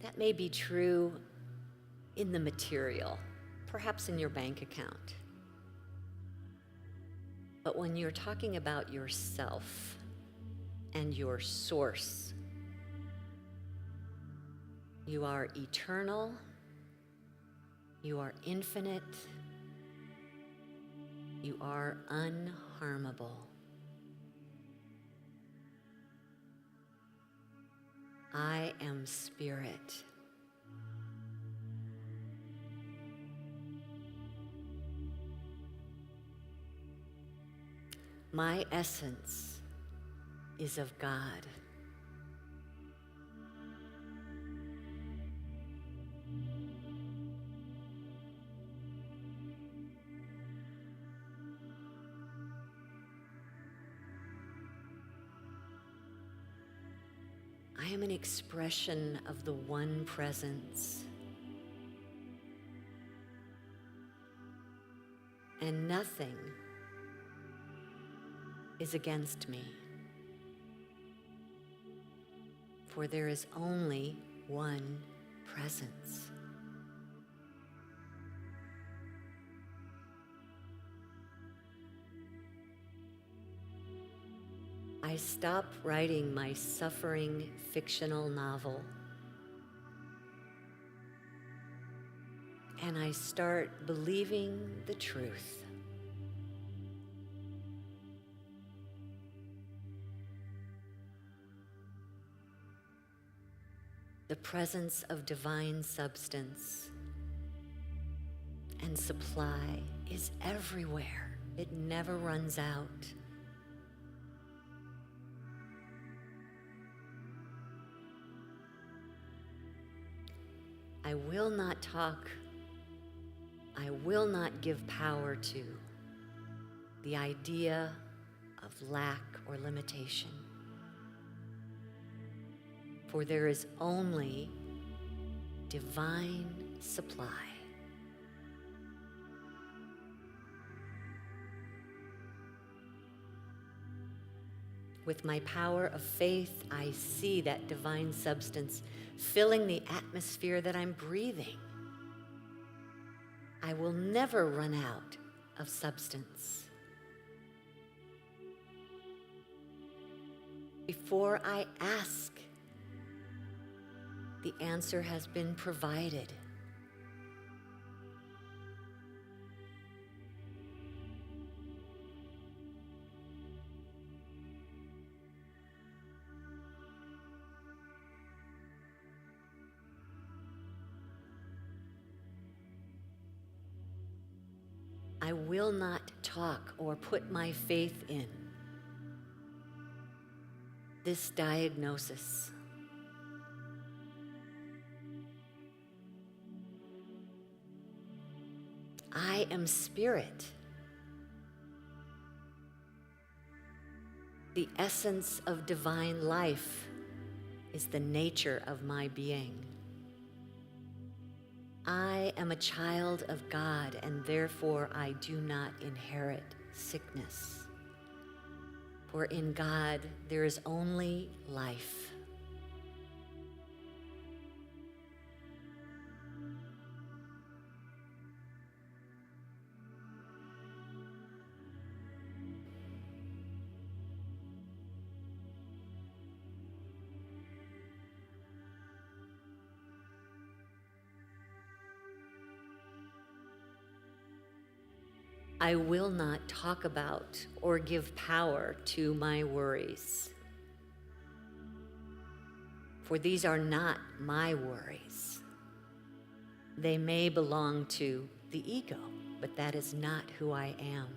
That may be true in the material, perhaps in your bank account. But when you're talking about yourself and your source, you are eternal, you are infinite, you are unharmable. I am spirit. My essence is of God. I am an expression of the one presence, and nothing is against me, for there is only one presence. I stop writing my suffering fictional novel, and I start believing the truth. The presence of divine substance and supply is everywhere. It never runs out. I will not talk, I will not give power to the idea of lack or limitation. For there is only divine supply. With my power of faith, I see that divine substance filling the atmosphere that I'm breathing. I will never run out of substance. Before I ask, the answer has been provided. I will not talk or put my faith in this diagnosis. I am spirit. The essence of divine life is the nature of my being. I am a child of God, and therefore I do not inherit sickness. For in God there is only life. I will not talk about or give power to my worries, for these are not my worries. They may belong to the ego, but that is not who I am.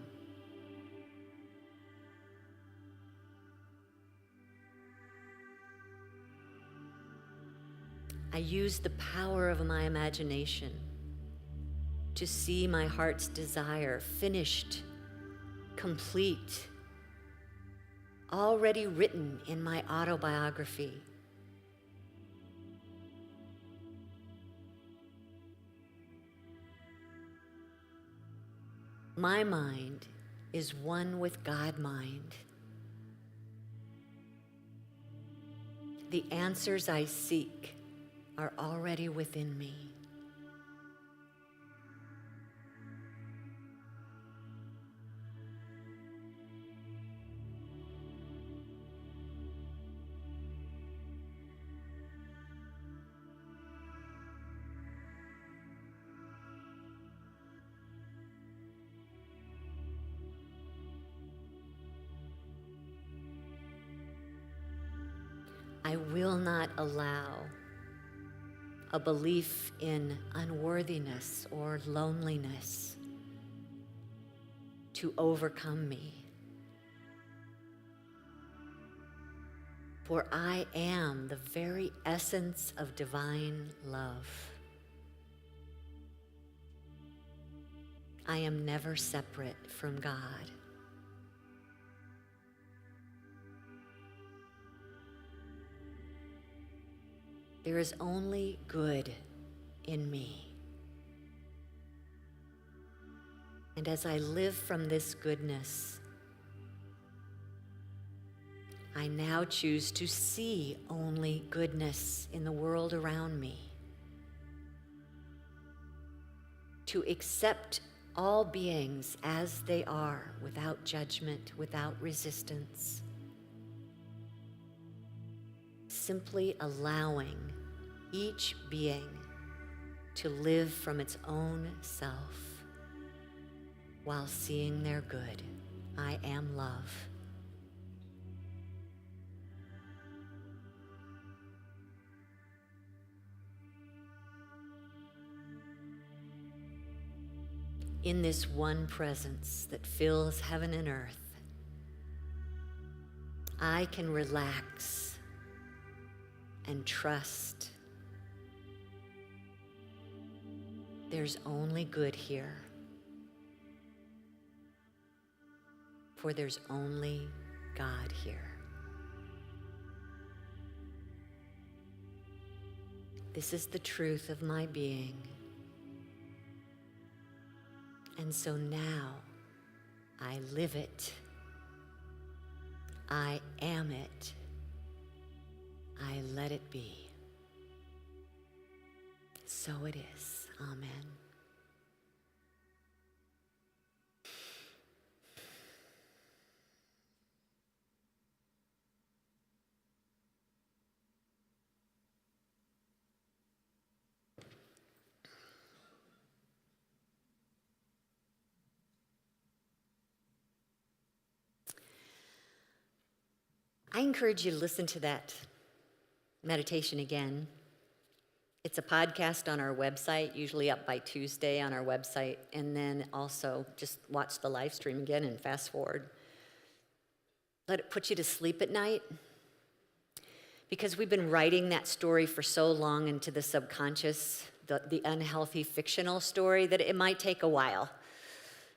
I use the power of my imagination to see my heart's desire finished, complete, already written in my autobiography. My mind is one with God mind. The answers I seek are already within me. I will not allow a belief in unworthiness or loneliness to overcome me. For I am the very essence of divine love. I am never separate from God. There is only good in me. And as I live from this goodness, I now choose to see only goodness in the world around me, to accept all beings as they are, without judgment, without resistance, simply allowing each being to live from its own self while seeing their good. I am love. In this one presence that fills heaven and earth, I can relax and trust. There's only good here, for there's only God here. This is the truth of my being. And so now I live it. I am it. I let it be. So it is. Amen. I encourage you to listen to that meditation again. It's a podcast on our website, usually up by Tuesday on our website, and then also just watch the live stream again and fast forward. Let it put you to sleep at night, because we've been writing that story for so long into the subconscious, the unhealthy fictional story, that it might take a while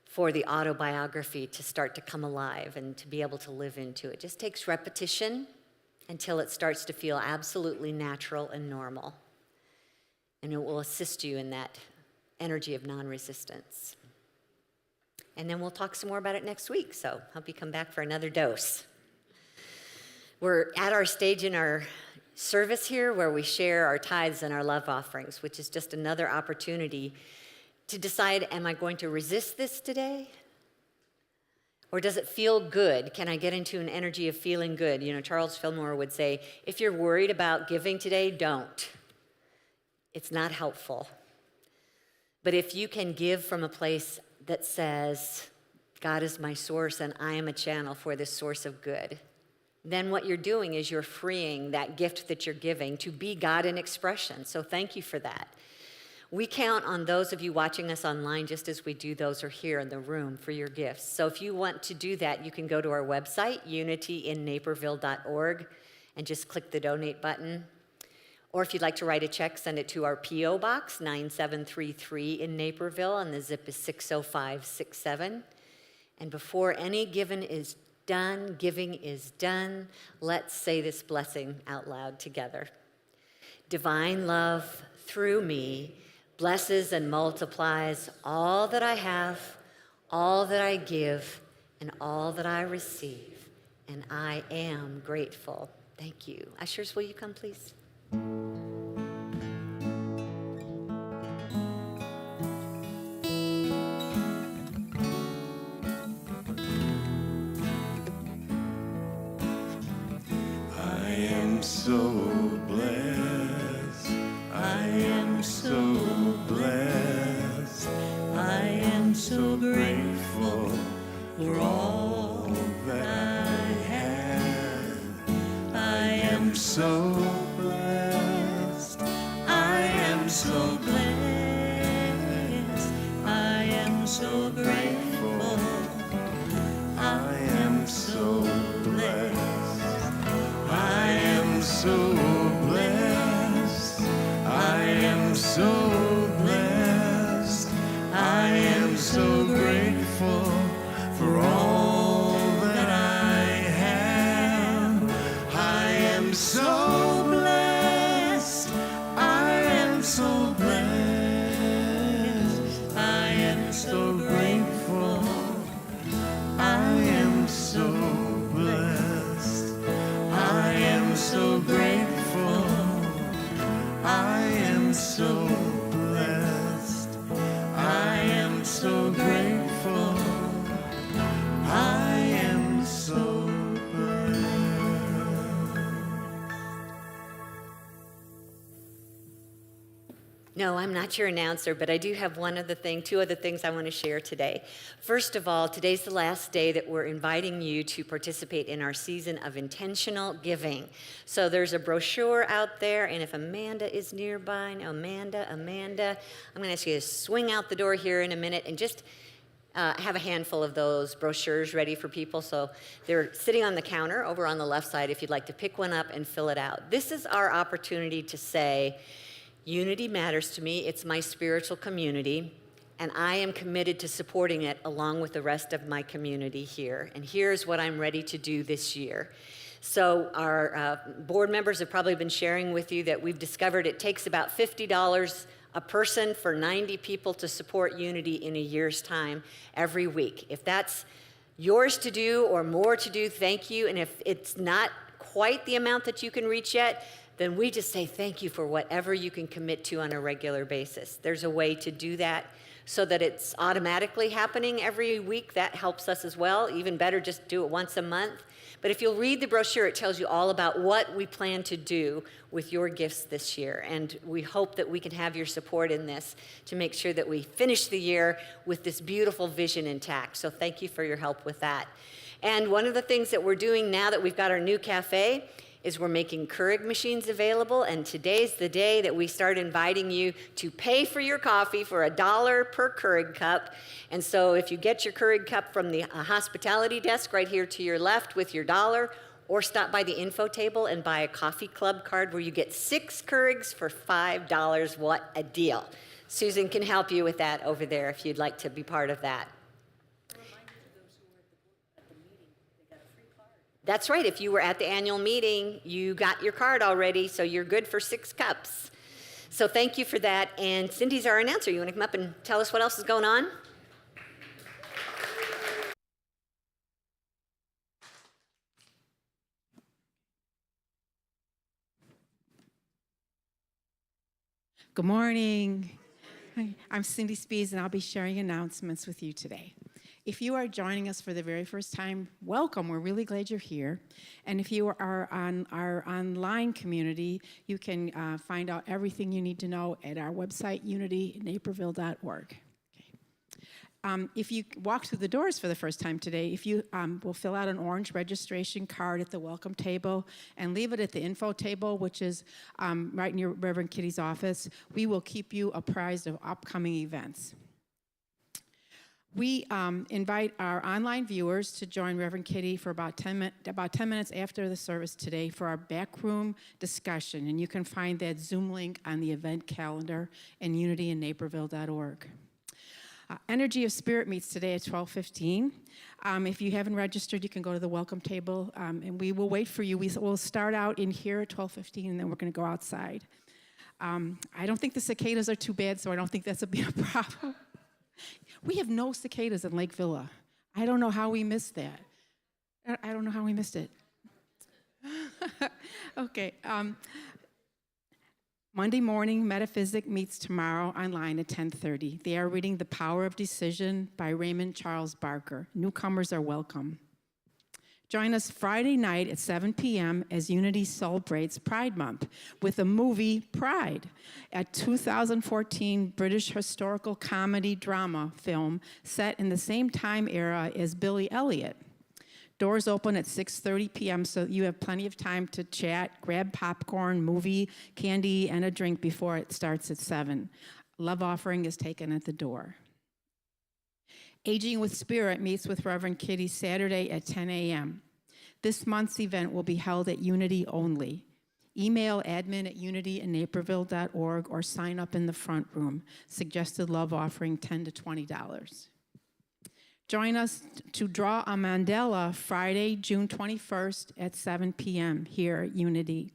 for the autobiography to start to come alive and to be able to live into it. It just takes repetition until it starts to feel absolutely natural and normal. And it will assist you in that energy of non-resistance. And then we'll talk some more about it next week, so hope you come back for another dose. We're at our stage in our service here where we share our tithes and our love offerings, which is just another opportunity to decide, am I going to resist this today? Or does it feel good? Can I get into an energy of feeling good? You know, Charles Fillmore would say, if you're worried about giving today, don't. It's not helpful. But if you can give from a place that says, God is my source and I am a channel for this source of good, then what you're doing is you're freeing that gift that you're giving to be God in expression. So thank you for that. We count on those of you watching us online, just as we do those who are here in the room, for your gifts. So if you want to do that, you can go to our website, unityinnaperville.org, and just click the donate button. Or if you'd like to write a check, send it to our P.O. Box, 9733 in Naperville, and the zip is 60567. And before any giving is done, let's say this blessing out loud together. Divine love through me blesses and multiplies all that I have, all that I give, and all that I receive. And I am grateful. Thank you. Ushers, will you come, please? I am so blessed. I am so blessed. I am so grateful for all that I have. I am so blessed. so blessed. I am so grateful. I am so blessed. No, I'm not your announcer, but I do have two other things I want to share today. First of all, today's the last day that we're inviting you to participate in our season of intentional giving. So there's a brochure out there, and if Amanda is nearby, now Amanda, I'm going to ask you to swing out the door here in a minute and just have a handful of those brochures ready for people. So they're sitting on the counter over on the left side if you'd like to pick one up and fill it out. This is our opportunity to say, unity matters to me. It's my spiritual community, and I am committed to supporting it along with the rest of my community here. And here's what I'm ready to do this year. So our board members have probably been sharing with you that we've discovered it takes about $50 a person for 90 people to support unity in a year's time every week. If that's yours to do or more to do, thank you. And if it's not quite the amount that you can reach yet, then we just say thank you for whatever you can commit to on a regular basis. There's a way to do that so that it's automatically happening every week. That helps us as well. Even better, just do it once a month. But if you'll read the brochure, it tells you all about what we plan to do with your gifts this year. And we hope that we can have your support in this to make sure that we finish the year with this beautiful vision intact. So thank you for your help with that. And one of the things that we're doing now that we've got our new cafe is we're making Keurig machines available, and today's the day that we start inviting you to pay for your coffee for $1 per Keurig cup. And so if you get your Keurig cup from the hospitality desk right here to your left with your $1, or stop by the info table and buy a coffee club card where you get 6 Keurigs for $5. What a deal. Susan can help you with that over there if you'd like to be part of that. That's right. If you were at the annual meeting, you got your card already, so you're good for 6 cups. So thank you for that. And Cindy's our announcer. You want to come up and tell us what else is going on? Good morning. Hi, I'm Cindy Spees, and I'll be sharing announcements with you today. If you are joining us for the very first time, welcome. We're really glad you're here. And if you are on our online community, you can find out everything you need to know at our website, unitynaperville.org. If you walk through the doors for the first time today, if you will fill out an orange registration card at the welcome table and leave it at the info table, which is right near Reverend Kitty's office, we will keep you apprised of upcoming events. We invite our online viewers to join Reverend Kitty for about 10 minutes after the service today for our backroom discussion, and you can find that Zoom link on the event calendar and unityinnaperville.org. Energy of Spirit meets today at 12:15. If you haven't registered, you can go to the welcome table, and we will wait for you. We'll start out in here at 12:15, and then we're going to go outside. I don't think the cicadas are too bad, so I don't think that's a big problem. We have no cicadas in Lake Villa. I don't know how we missed that. I don't know how we missed it. Okay. Monday morning, Metaphysic meets tomorrow online at 10:30. They are reading The Power of Decision by Raymond Charles Barker. Newcomers are welcome. Join us Friday night at 7 p.m. as Unity celebrates Pride Month with the movie Pride, a 2014 British historical comedy drama film set in the same time era as Billy Elliot. Doors open at 6:30 p.m., so you have plenty of time to chat, grab popcorn, movie, candy, and a drink before it starts at 7. Love offering is taken at the door. Aging with Spirit meets with Reverend Kitty Saturday at 10 a.m. This month's event will be held at Unity only. Email admin@unityinnaperville.org or sign up in the front room. Suggested love offering $10 to $20. Join us to draw a mandala Friday, June 21st at 7 p.m. here at Unity.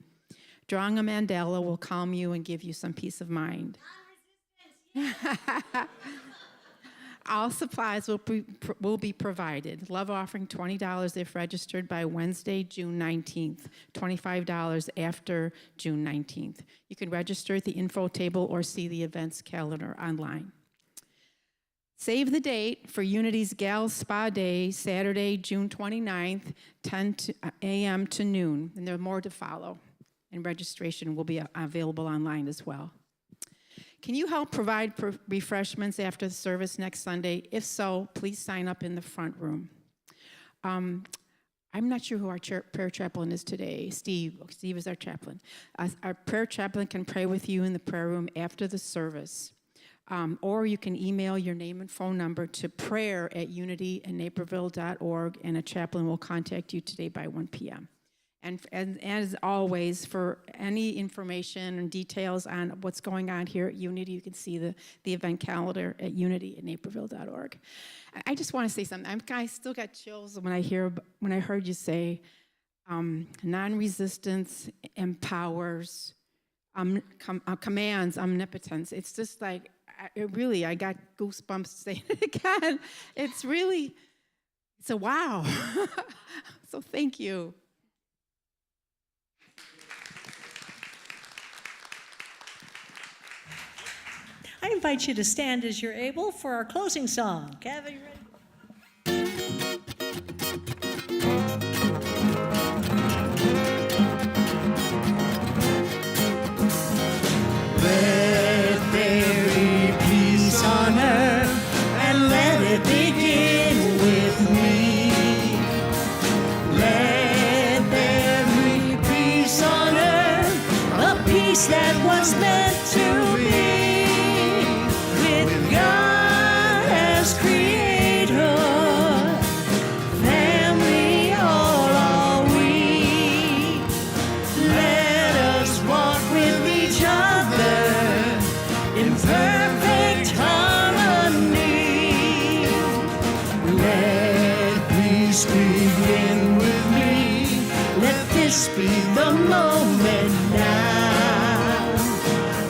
Drawing a mandala will calm you and give you some peace of mind. All supplies will be provided. Love offering $20 if registered by Wednesday, June 19th, $25 after June 19th. You can register at the info table or see the events calendar online. Save the date for Unity's Gals Spa Day, Saturday, June 29th, 10 a.m. to noon, and there are more to follow, and registration will be available online as well. Can you help provide refreshments after the service next Sunday? If so, please sign up in the front room. I'm not sure who our prayer chaplain is today. Steve is our chaplain. Our prayer chaplain can pray with you in the prayer room after the service. Or you can email your name and phone number to prayer@unityandnaperville.org, and a chaplain will contact you today by 1 p.m. And as always, for any information and details on what's going on here at Unity, you can see the event calendar at unityandnaperville.org. I just want to say something. I still got chills when I heard you say non-resistance empowers, commands omnipotence. It's just like, I got goosebumps saying it again. It's a wow. So thank you. I invite you to stand as you're able for our closing song. Kevin, you ready? Let there be peace on earth, and let it begin with me. Let there be peace on earth, a peace that was meant to be. With God as creator, family all are we. Let us walk with each other in perfect harmony. Let peace begin with me. Let this be the moment now.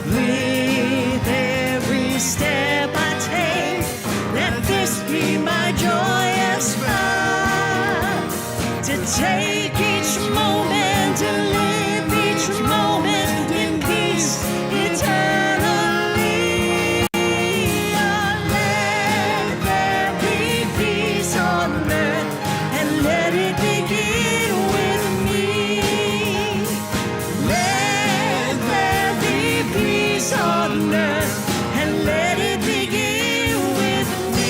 With every step I take, let this be my joyous vow. To take each moment, to live each moment in peace eternally. Let there be peace on earth, and let it begin with me. Let there be peace on earth, and let it begin with me.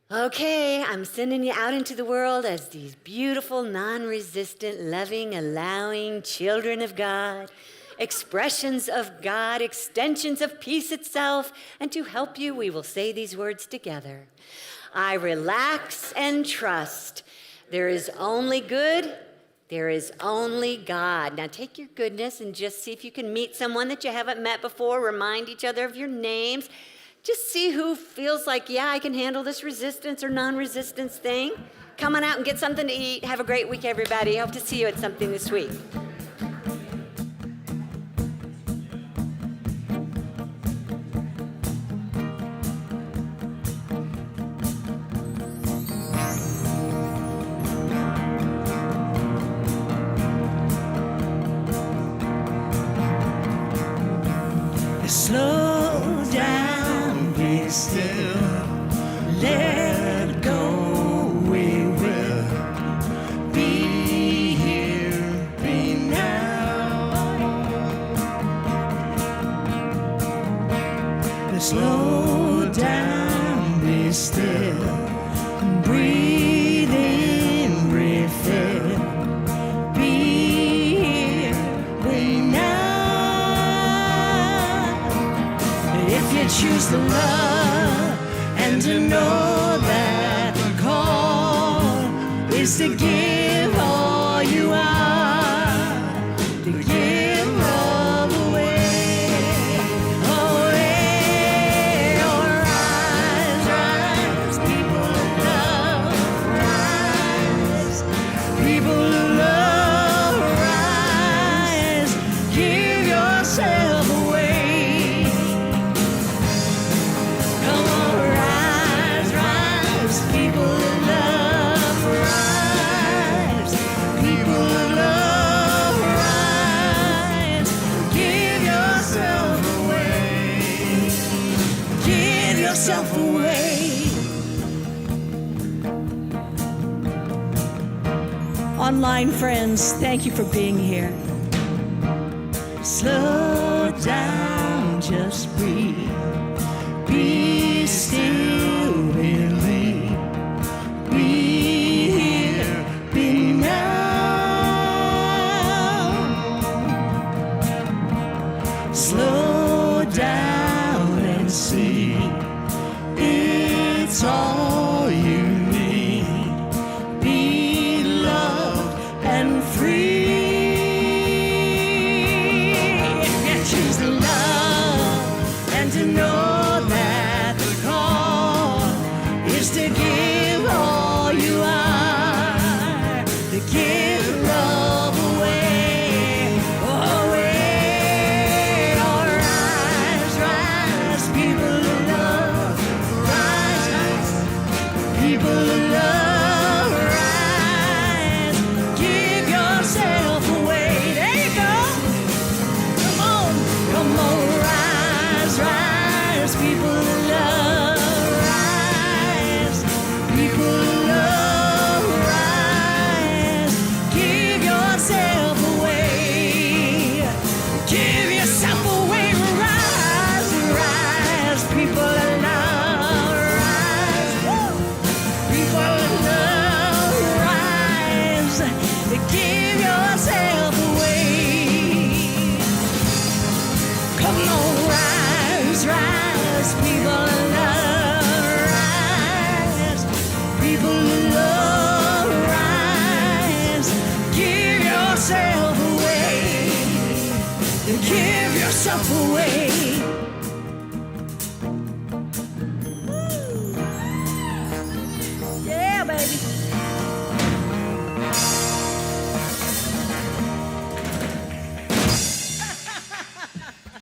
Okay, I'm sending you out into the world as these beautiful, non-resistant, loving, allowing children of God, expressions of God, extensions of peace itself. And to help you, we will say these words together. I relax and trust. There is only good. There is only God. Now take your goodness and just see if you can meet someone that you haven't met before. Remind each other of your names. Just see who feels like, yeah, I can handle this resistance or non-resistance thing. Come on out and get something to eat. Have a great week, everybody. Hope to see you at something this week. Slow down, be still, let go, we will be here, be now. Slow down, be still, breathe in, refill, be here, be now. If you choose to love and to know that the call is to give all you are, to give love away, away. Your eyes, rise, people of love, yourself away. Online friends, thank you for being here. Slow down, just breathe. Be still, believe. Be here, be now. Slow down and see. It's all you need. Be loved and free. Choose to love and to know.